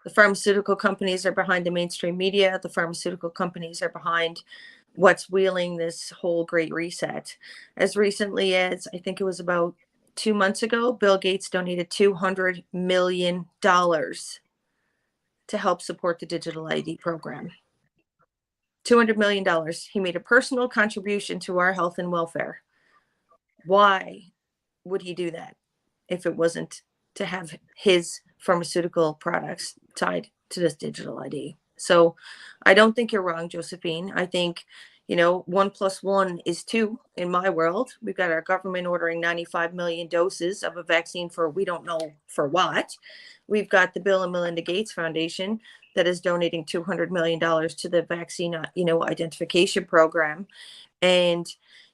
The pharmaceutical companies are behind the mainstream media. The pharmaceutical companies are behind what's wheeling this whole great reset. As recently as, I think it was about 2 months ago, Bill Gates donated $200 million to help support the digital ID program. $200 million. He made a personal contribution to our health and welfare. Why would he do that if it wasn't to have his pharmaceutical products tied to this digital ID? So I don't think you're wrong, Josephine. I think, 1 + 1 is 2 in my world. We've got our government ordering 95 million doses of a vaccine for we don't know for what. We've got the Bill and Melinda Gates Foundation that is donating $200 million to the vaccine, identification program. And,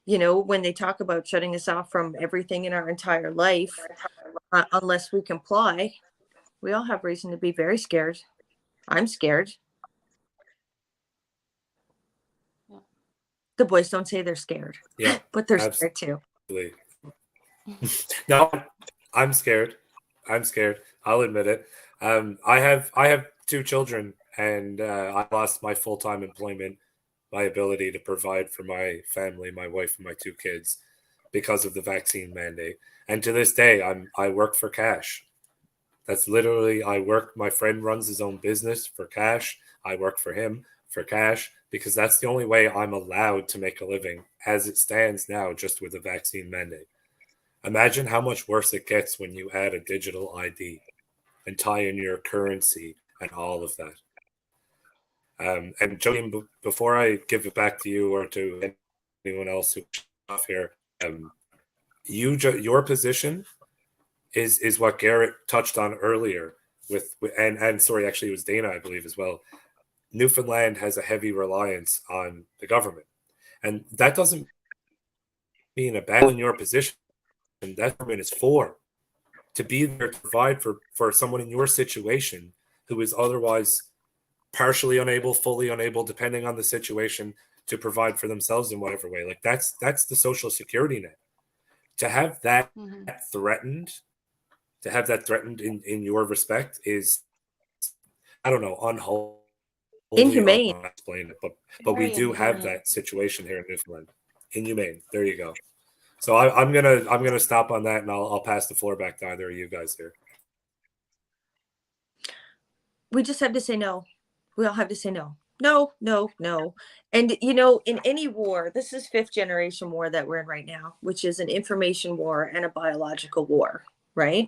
when they talk about shutting us off from everything in our entire life, unless we comply, we all have reason to be very scared. I'm scared. The boys don't say they're scared. Yeah, but they're scared too. No, I'm scared. I'll admit it. I have 2 children, and I lost my full-time employment, my ability to provide for my family, my wife, and my 2 kids because of the vaccine mandate. And to this day, I work for cash. That's literally, I work. My friend runs his own business for cash. I work for him for cash because that's the only way I'm allowed to make a living as it stands now, just with a vaccine mandate. Imagine how much worse it gets when you add a digital ID and tie in your currency and all of that. And Jolene, before I give it back to you or to anyone else who's off here, your position is what Garrett touched on earlier and sorry, actually it was Dana, I believe, as well. Newfoundland has a heavy reliance on the government, and that doesn't mean a bad in your position. And that government is to be there to provide for someone in your situation who is otherwise partially unable, fully unable, depending on the situation, to provide for themselves in whatever way. Like that's the social security net. To have that threatened, in your respect is, I don't know, unholy. Inhumane. I don't explain it, but we do have that situation here in Newfoundland. Inhumane. There you go. So I'm gonna stop on that, and I'll pass the floor back to either of you guys here. We just have to say no. We all have to say no. No, no, no. And in any war, this is 5th generation war that we're in right now, which is an information war and a biological war, right?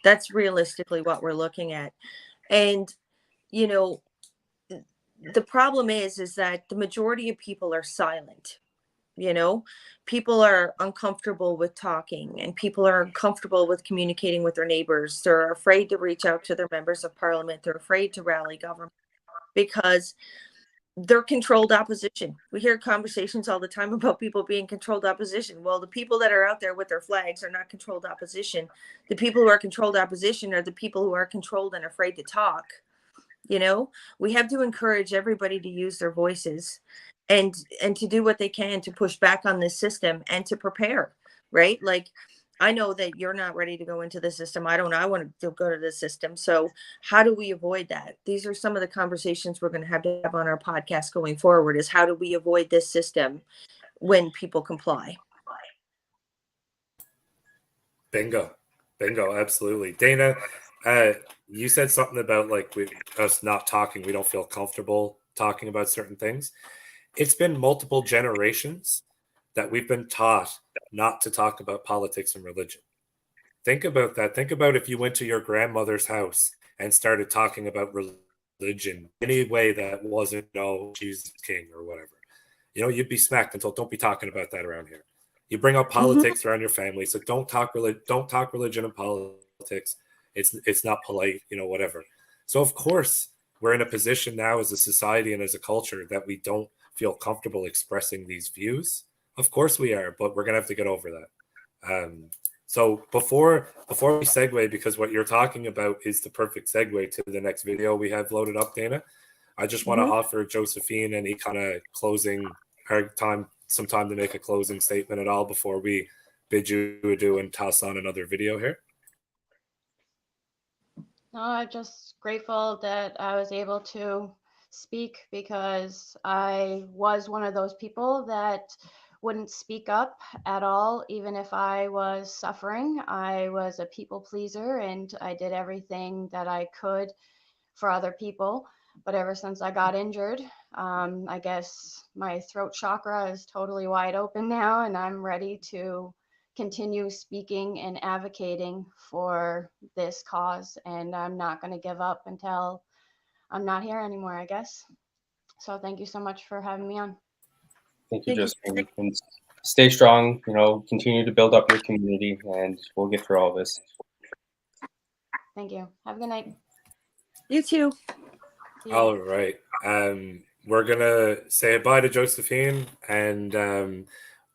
That's realistically what we're looking at. And the problem is that the majority of people are silent. People are uncomfortable with talking, and people are uncomfortable with communicating with their neighbors. They're afraid to reach out to their members of parliament. They're afraid to rally government because they're controlled opposition. We hear conversations all the time about people being controlled opposition. Well, the people that are out there with their flags are not controlled opposition. The people who are controlled opposition are the people who are controlled and afraid to talk. You know, we have to encourage everybody to use their voices and to do what they can to push back on this system and to prepare, right? Like, I know that you're not ready to go into the system. I want to go to the system. So how do we avoid that? These are some of the conversations we're going to have on our podcast going forward, is how do we avoid this system when people comply? Bingo. Bingo. Absolutely. Dana, you said something about like us not talking. We don't feel comfortable talking about certain things. It's been multiple generations that we've been taught not to talk about politics and religion. Think about that. Think about if you went to your grandmother's house and started talking about religion any way that wasn't, no, Jesus king or whatever. You know, you'd be smacked until don't be talking about that around here. You bring up politics around your family, so don't talk religion and politics. It's not polite, you know, whatever. So of course we're in a position now as a society and as a culture that we don't feel comfortable expressing these views. Of course we are, but we're gonna have to get over that. So before we segue, because what you're talking about is the perfect segue to the next video we have loaded up, Dana. I just want to offer Josephine any kind of closing some time to make a closing statement at all before we bid you adieu and toss on another video here. No, I'm just grateful that I was able to speak, because I was one of those people that wouldn't speak up at all, even if I was suffering. I was a people pleaser and I did everything that I could for other people. But ever since I got injured, I guess my throat chakra is totally wide open now, and I'm ready to continue speaking and advocating for this cause. And I'm not going to give up until I'm not here anymore, I guess. So thank you so much for having me on. Thank you, Josephine. And stay strong, you know, continue to build up your community, and we'll get through all this. Thank you. Have a good night. You too. All right. We're going to say goodbye to Josephine, and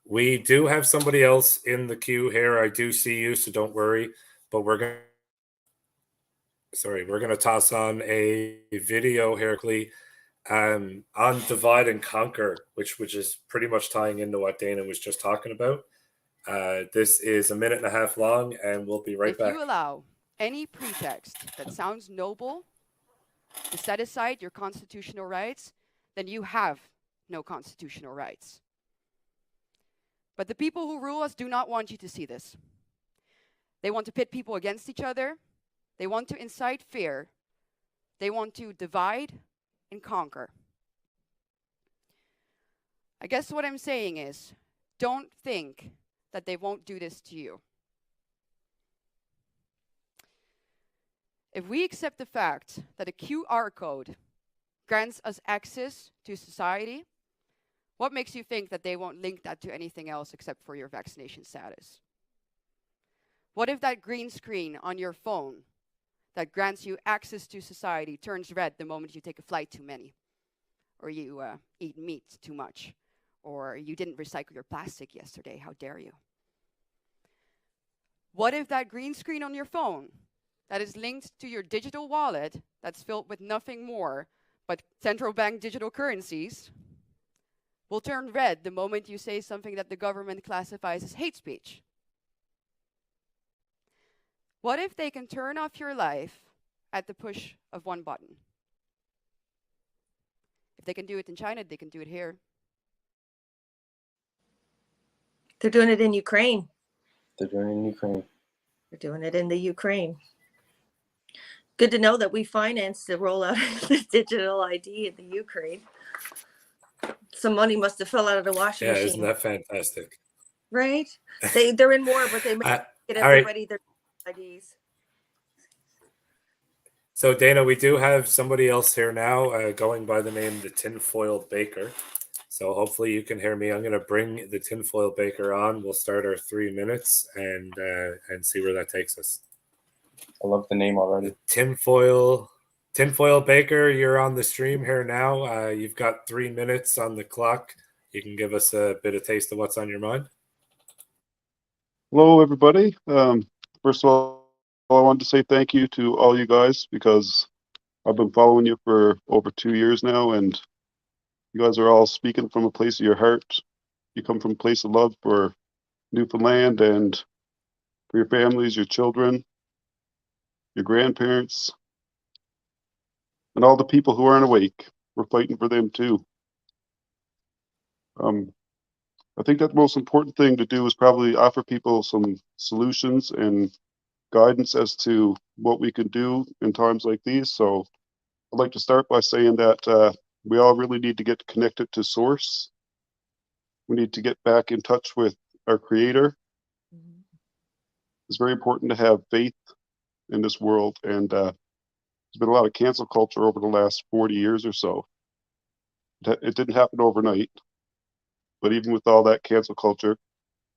we do have somebody else in the queue here. I do see you, so don't worry. But we're going to toss on a video here quickly on Divide and Conquer, which is pretty much tying into what Dana was just talking about. This is 1.5 minutes long, and we'll be right back. If you allow any pretext that sounds noble to set aside your constitutional rights, then you have no constitutional rights. But the people who rule us do not want you to see this. They want to pit people against each other. They want to incite fear. They want to divide and conquer. I guess what I'm saying is, don't think that they won't do this to you. If we accept the fact that a QR code grants us access to society, what makes you think that they won't link that to anything else except for your vaccination status? What if that green screen on your phone that grants you access to society turns red the moment you take a flight too many, or you eat meat too much, or you didn't recycle your plastic yesterday? How dare you? What if that green screen on your phone that is linked to your digital wallet that's filled with nothing more but central bank digital currencies will turn red the moment you say something that the government classifies as hate speech? What if they can turn off your life at the push of one button? If they can do it in China, they can do it here. They're doing it in Ukraine. They're doing it in Ukraine. They're doing it in the Ukraine. Good to know that we financed the rollout of the digital ID in the Ukraine. Some money must have fell out of the washing machine. Isn't that fantastic? Right? They're in war, but they make it everybody their IDs. So Dana, we do have somebody else here now going by the name the Tinfoil Baker. So hopefully you can hear me. I'm going to bring the Tinfoil Baker on. We'll start our 3 minutes and see where that takes us. I love the name already. The Tinfoil Baker, you're on the stream here now. You've got 3 minutes on the clock. You can give us a bit of taste of what's on your mind. Hello, everybody. First of all, I wanted to say thank you to all you guys, because I've been following you for over 2 years now, and you guys are all speaking from a place of your heart. You come from a place of love for Newfoundland and for your families, your children, your grandparents, and all the people who aren't awake. We're fighting for them too. I think that the most important thing to do is probably offer people some solutions and guidance as to what we can do in times like these. So I'd like to start by saying that we all really need to get connected to source. We need to get back in touch with our creator. It's very important to have faith in this world. And there's been a lot of cancel culture over the last 40 years or so. It didn't happen overnight. But even with all that cancel culture,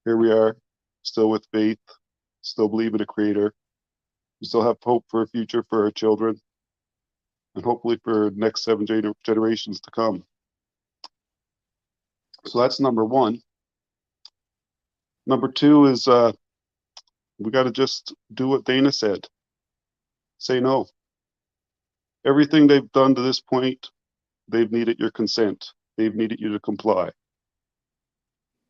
here we are, still with faith, still believe in a creator. We still have hope for a future for our children, and hopefully for the next 7 generations to come. So that's number one. Number two is we got to just do what Dana said. Say no. Everything they've done to this point, they've needed your consent. They've needed you to comply.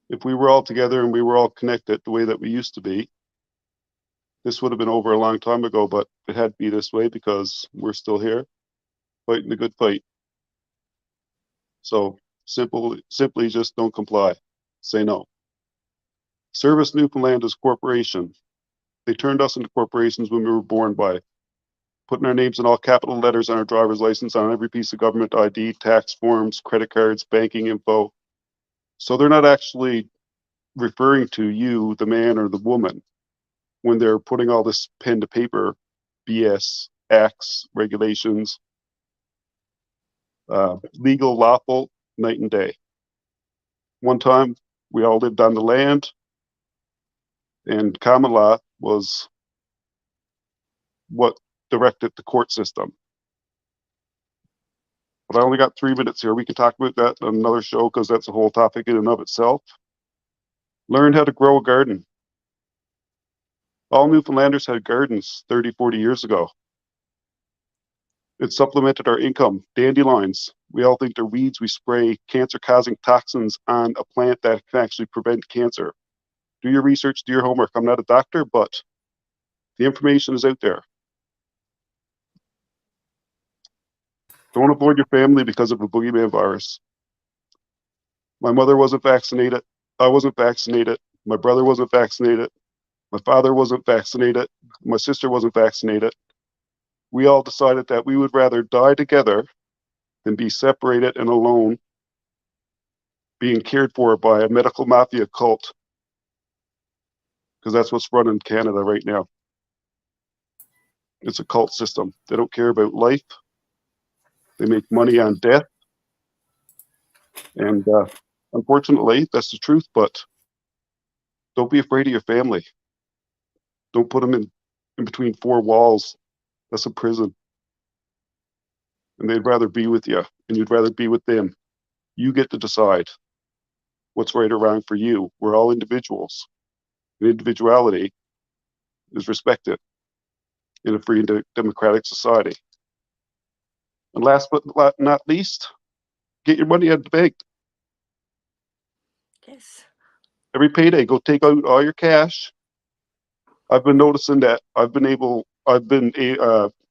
If we were all together and we were all connected the way that we used to be, this would have been over a long time ago, but it had to be this way because we're still here fighting the good fight. So simply just don't comply. Say no. Service Newfoundland is a corporation. They turned us into corporations when we were born by putting our names in all capital letters on our driver's license, on every piece of government ID, tax forms, credit cards, banking info. So they're not actually referring to you, the man or the woman, when they're putting all this pen to paper BS, acts, regulations, legal, lawful, night and day. One time, we all lived on the land, and common law was what directed the court system. But I only got 3 minutes here. We can talk about that on another show because that's a whole topic in and of itself. Learn how to grow a garden. All Newfoundlanders had gardens 30, 40 years ago. It supplemented our income. Dandelions. We all think they're weeds. We spray cancer-causing toxins on a plant that can actually prevent cancer. Do your research, do your homework. I'm not a doctor, but the information is out there. Don't avoid your family because of a boogeyman virus. My mother wasn't vaccinated. I wasn't vaccinated. My brother wasn't vaccinated. My father wasn't vaccinated. My sister wasn't vaccinated. We all decided that we would rather die together than be separated and alone, being cared for by a medical mafia cult. Because that's what's running Canada right now. It's a cult system. They don't care about life. They make money on death. And unfortunately, that's the truth, but don't be afraid of your family. Don't put them in between 4 walls. That's a prison. And they'd rather be with you, and you'd rather be with them. You get to decide what's right or wrong for you. We're all individuals. And individuality is respected in a free and democratic society. And last but not least, get your money out of the bank. Yes. Every payday, go take out all your cash. I've been noticing that I've been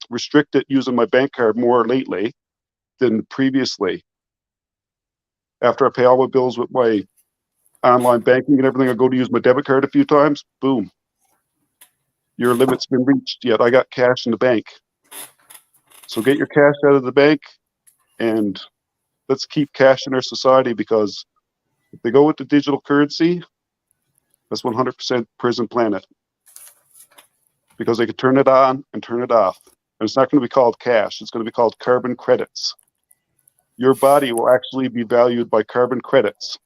restricted using my bank card more lately than previously. After I pay all my bills with my online banking and everything, I go to use my debit card a few times, boom. Your limit's been reached, yet I got cash in the bank. So get your cash out of the bank and let's keep cash in our society, because if they go with the digital currency, that's 100% prison planet. Because they can turn it on and turn it off. And it's not going to be called cash. It's going to be called carbon credits. Your body will actually be valued by carbon credits,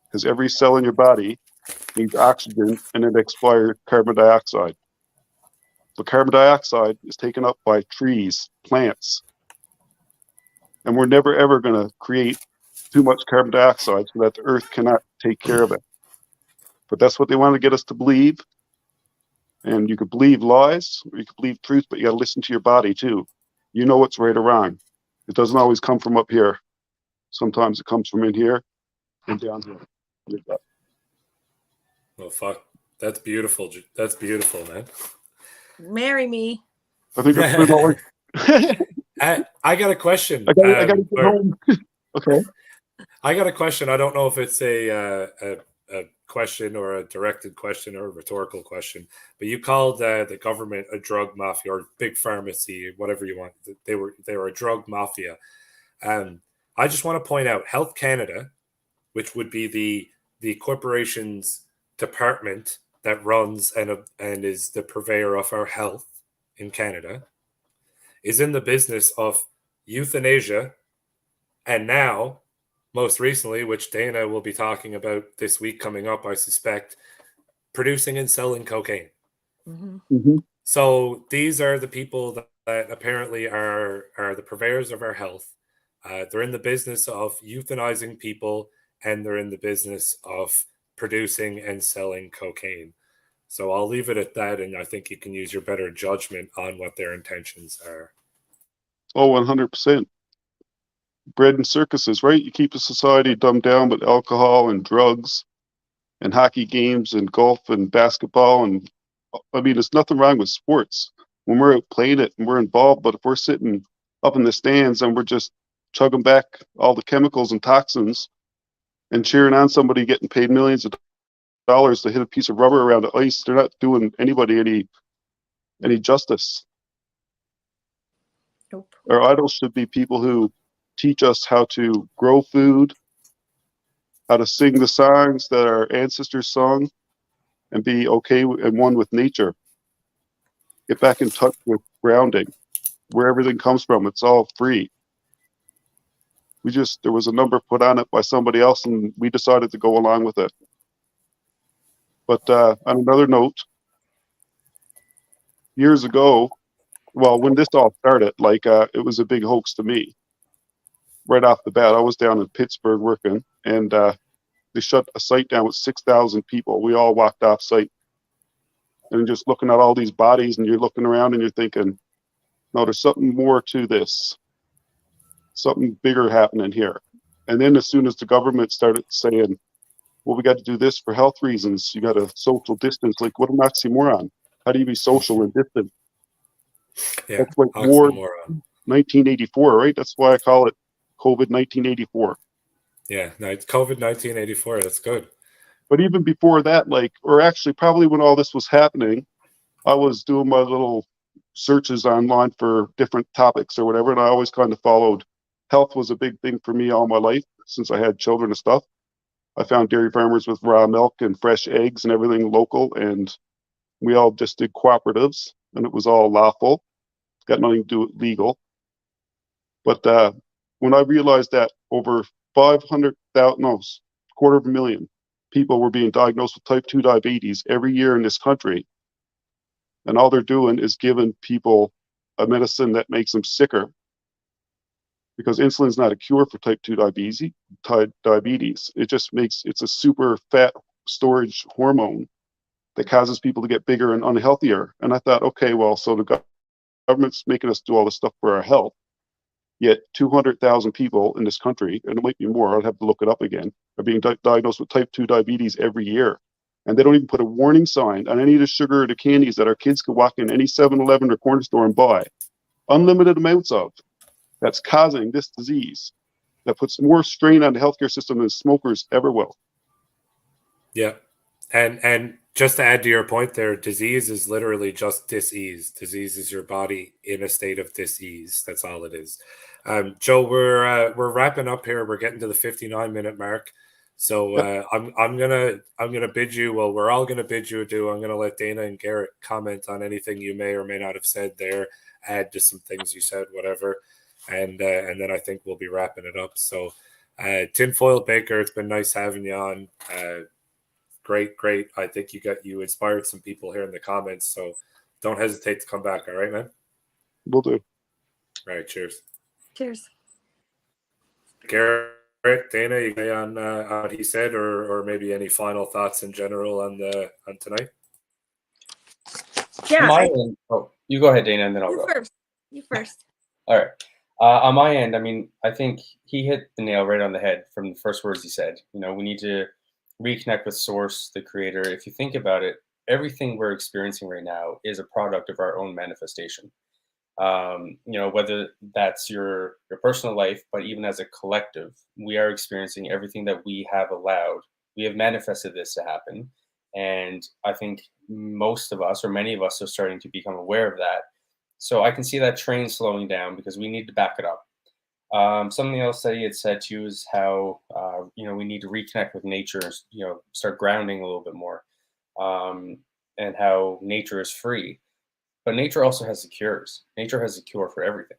because every cell in your body needs oxygen and it expires carbon dioxide. But carbon dioxide is taken up by trees, plants. And we're never, ever going to create too much carbon dioxide so that the earth cannot take care of it. But that's what they want to get us to believe. And you could believe lies or you could believe truth, but you got to listen to your body too. you know what's right or wrong. It doesn't always come from up here. Sometimes it comes from in here and down here. Like that. Well, fuck. That's beautiful. That's beautiful, man. Marry me. I think it's been always. I got a question. I got to get home. Okay. I got a question. I don't know if it's a question or a directed question or a rhetorical question, but you called the government a drug mafia or big pharmacy, whatever you want. They were a drug mafia. I just want to point out Health Canada, which would be the corporation's department that runs and is the purveyor of our health in Canada, is in the business of euthanasia, and now, most recently, which Dana will be talking about this week coming up, I suspect, producing and selling cocaine. Mm-hmm. Mm-hmm. So these are the people that apparently are the purveyors of our health. They're in the business of euthanizing people, and they're in the business of producing and selling cocaine. So I'll leave it at that, and I think you can use your better judgment on what their intentions are. Oh, 100%. Bread and circuses, right? You keep a society dumbed down with alcohol and drugs and hockey games and golf and basketball. And I mean, there's nothing wrong with sports when we're out playing it and we're involved. But if we're sitting up in the stands and we're just chugging back all the chemicals and toxins and cheering on somebody getting paid millions of dollars to hit a piece of rubber around the ice, they're not doing anybody any justice. Nope. Our idols should be people who teach us how to grow food, how to sing the songs that our ancestors sung, and be okay and one with nature. Get back in touch with grounding, where everything comes from. It's all free. There was a number put on it by somebody else, and we decided to go along with it. But on another note, years ago, well, when this all started, it was a big hoax to me. Right off the bat, I was down in Pittsburgh working, and they shut a site down with 6,000 people. We all walked off site, and just looking at all these bodies, and you're looking around and you're thinking, no, there's something more to this, something bigger happening here. And then as soon as the government started saying, well, we got to do this for health reasons, you got to social distance, like, what an oxymoron. How do you be social and distant? Yeah, that's like war 1984, right? That's why I call it COVID 1984. Yeah, no, it's COVID 1984. That's good. But even before that, or actually probably when all this was happening, I was doing my little searches online for different topics or whatever, and I always kind of followed. Health was a big thing for me all my life since I had children and stuff. I found dairy farmers with raw milk and fresh eggs and everything local, and we all just did cooperatives, and it was all lawful. Got nothing to do with legal. But when I realized that over 250,000 people were being diagnosed with type 2 diabetes every year in this country, and all they're doing is giving people a medicine that makes them sicker, because insulin is not a cure for type 2 diabetes. It's a super fat storage hormone that causes people to get bigger and unhealthier. And I thought, okay, well, so the government's making us do all this stuff for our health, yet 200,000 people in this country, and it might be more, I'd have to look it up again, are being diagnosed with type 2 diabetes every year. And they don't even put a warning sign on any of the sugar or the candies that our kids could walk in any 7-Eleven or corner store and buy. Unlimited amounts of. That's causing this disease that puts more strain on the healthcare system than smokers ever will. Yeah. And just to add to your point there, disease is literally just dis-ease. Disease is your body in a state of dis-ease. That's all it is. Joe, we're wrapping up here. We're getting to the 59-minute mark. So I'm gonna bid you. Well, we're all gonna bid you adieu. I'm gonna let Dana and Garrett comment on anything you may or may not have said there. Add to some things you said, whatever, and then I think we'll be wrapping it up. So, Tinfoil Baker, it's been nice having you on. Great. I think you inspired some people here in the comments. So don't hesitate to come back. All right, man. Will do. All right. Cheers. Cheers. Garrett, Dana, you got on what he said, or maybe any final thoughts in general on tonight? Yeah. You go ahead, Dana, and then I'll go. You first. All right. On my end, I mean, I think he hit the nail right on the head from the first words he said. You know, we need to reconnect with source, the creator. If you think about it, everything we're experiencing right now is a product of our own manifestation. You know, whether that's your personal life, but even as a collective, we are experiencing everything that we have allowed. We have manifested this to happen. And I think most of us, or many of us, are starting to become aware of that. So I can see that train slowing down because we need to back it up. Something else that he had said too is how you know, we need to reconnect with nature, you know, start grounding a little bit more, and how nature is free. But nature also has the cures. Nature has a cure for everything.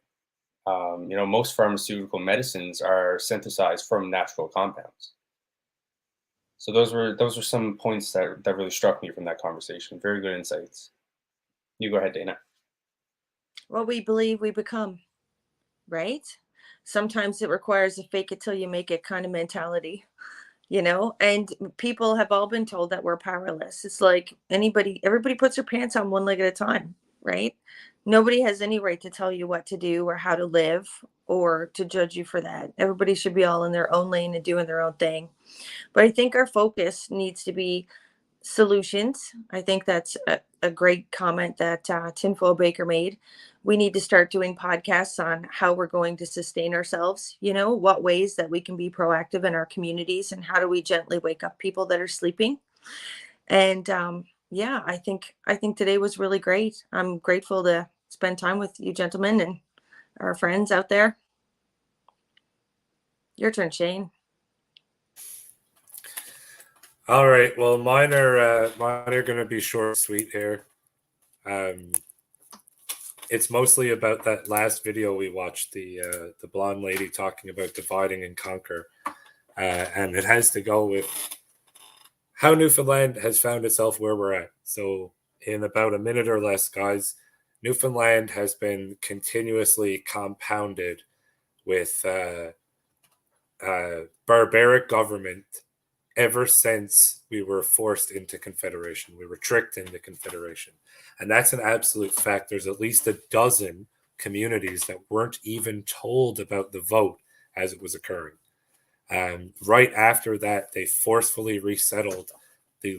You know, most pharmaceutical medicines are synthesized from natural compounds. So those were some points that really struck me from that conversation. Very good insights. You go ahead, Dana. What we believe we become, right? Sometimes it requires a fake it till you make it kind of mentality, you know, and people have all been told that we're powerless. It's like everybody puts their pants on one leg at a time, right? Nobody has any right to tell you what to do or how to live or to judge you for that. Everybody should be all in their own lane and doing their own thing. But I think our focus needs to be solutions. I think that's a great comment that Tinfoil Baker made. We need to start doing podcasts on how we're going to sustain ourselves, you know, what ways that we can be proactive in our communities and how do we gently wake up people that are sleeping. And yeah, I think today was really great. I'm grateful to spend time with you gentlemen and our friends out there. Your turn, Shane. All right. Well, mine are going to be short, and sweet here. It's mostly about that last video we watched, the blonde lady talking about dividing and conquer, and it has to go with how Newfoundland has found itself where we're at. So, in about a minute or less, guys, Newfoundland has been continuously compounded with barbaric government ever since we were forced into Confederation. We were tricked into Confederation. And that's an absolute fact. There's at least a dozen communities that weren't even told about the vote as it was occurring. Right after that, they forcefully resettled the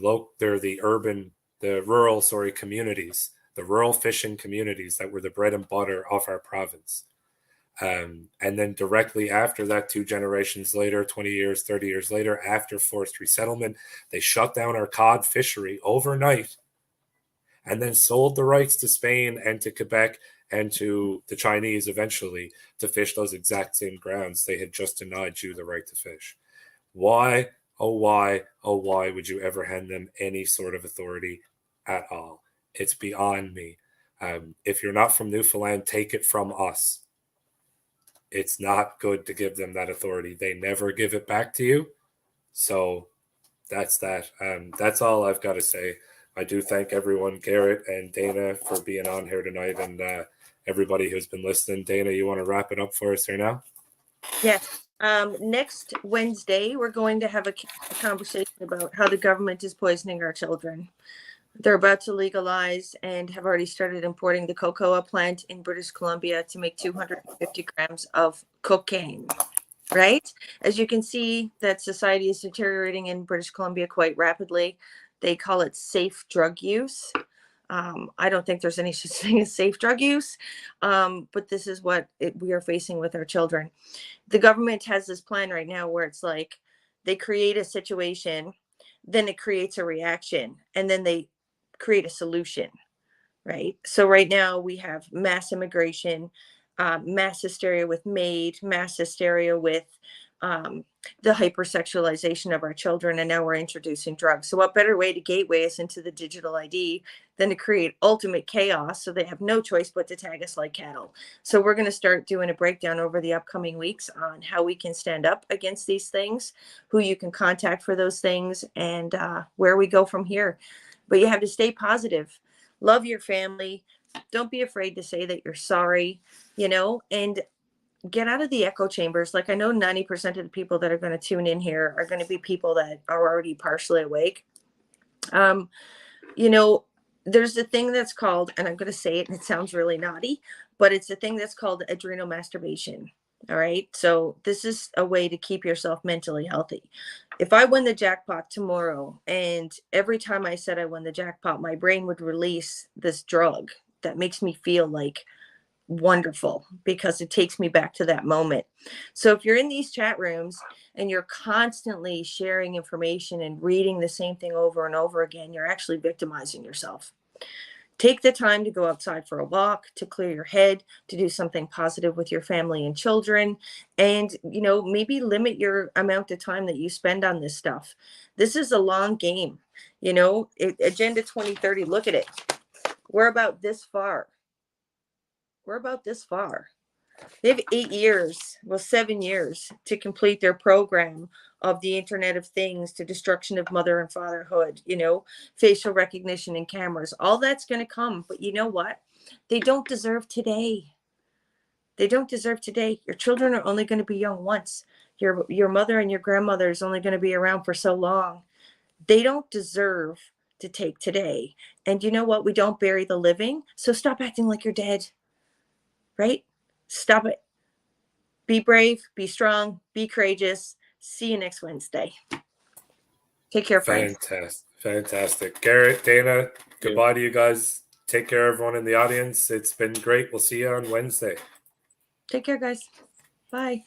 rural communities, the rural fishing communities that were the bread and butter of our province. And then directly after that, 2 generations later, 20 years, 30 years later, after forced resettlement, they shut down our cod fishery overnight and then sold the rights to Spain and to Quebec and to the Chinese eventually to fish those exact same grounds they had just denied you the right to fish. Why, oh why would you ever hand them any sort of authority at all? It's beyond me. If you're not from Newfoundland, take it from us. It's not good to give them that authority. They never give it back to you. So that's that. That's all I've got to say. I do thank everyone, Garrett and Dana, for being on here tonight, and everybody who's been listening. Dana, you want to wrap it up for us here now? Yes. Next Wednesday, we're going to have a conversation about how the government is poisoning our children. They're about to legalize and have already started importing the cocoa plant in British Columbia to make 250 grams of cocaine, right? As you can see, that society is deteriorating in British Columbia quite rapidly. They call it safe drug use. I don't think there's any such thing as safe drug use, but this is what we are facing with our children. The government has this plan right now where it's like they create a situation, then it creates a reaction, and then they create a solution, right? So right now we have mass immigration, mass hysteria with MAID, mass hysteria with the hypersexualization of our children, and now we're introducing drugs. So what better way to gateway us into the digital ID than to create ultimate chaos so they have no choice but to tag us like cattle? So we're going to start doing a breakdown over the upcoming weeks on how we can stand up against these things, who you can contact for those things, and where we go from here. But you have to stay positive. Love your family. Don't be afraid to say that you're sorry, you know, and get out of the echo chambers. Like, I know 90% of the people that are going to tune in here are going to be people that are already partially awake. You know, there's a thing that's called, and I'm going to say it and it sounds really naughty, but it's a thing that's called adrenal masturbation. All right. So this is a way to keep yourself mentally healthy. If I win the jackpot tomorrow, and every time I said I won the jackpot, my brain would release this drug that makes me feel like wonderful because it takes me back to that moment. So if you're in these chat rooms and you're constantly sharing information and reading the same thing over and over again, you're actually victimizing yourself. Take the time to go outside for a walk, to clear your head, to do something positive with your family and children, and, you know, maybe limit your amount of time that you spend on this stuff. This is a long game. You know, Agenda 2030, look at it. We're about this far. We're about this far. They have 8 years, well, 7 years to complete their program of the Internet of Things, to destruction of mother and fatherhood, you know, facial recognition and cameras. All that's going to come. But you know what? They don't deserve today. They don't deserve today. Your children are only going to be young once. Your mother and your grandmother is only going to be around for so long. They don't deserve to take today. And you know what? We don't bury the living. So stop acting like you're dead. Right? Stop it. Be brave, be strong, be courageous. See you next Wednesday. Take care, friends. Fantastic. Garrett, Dana, goodbye to you guys. Take care, everyone in the audience. It's been great. We'll see you on Wednesday. Take care, guys. Bye.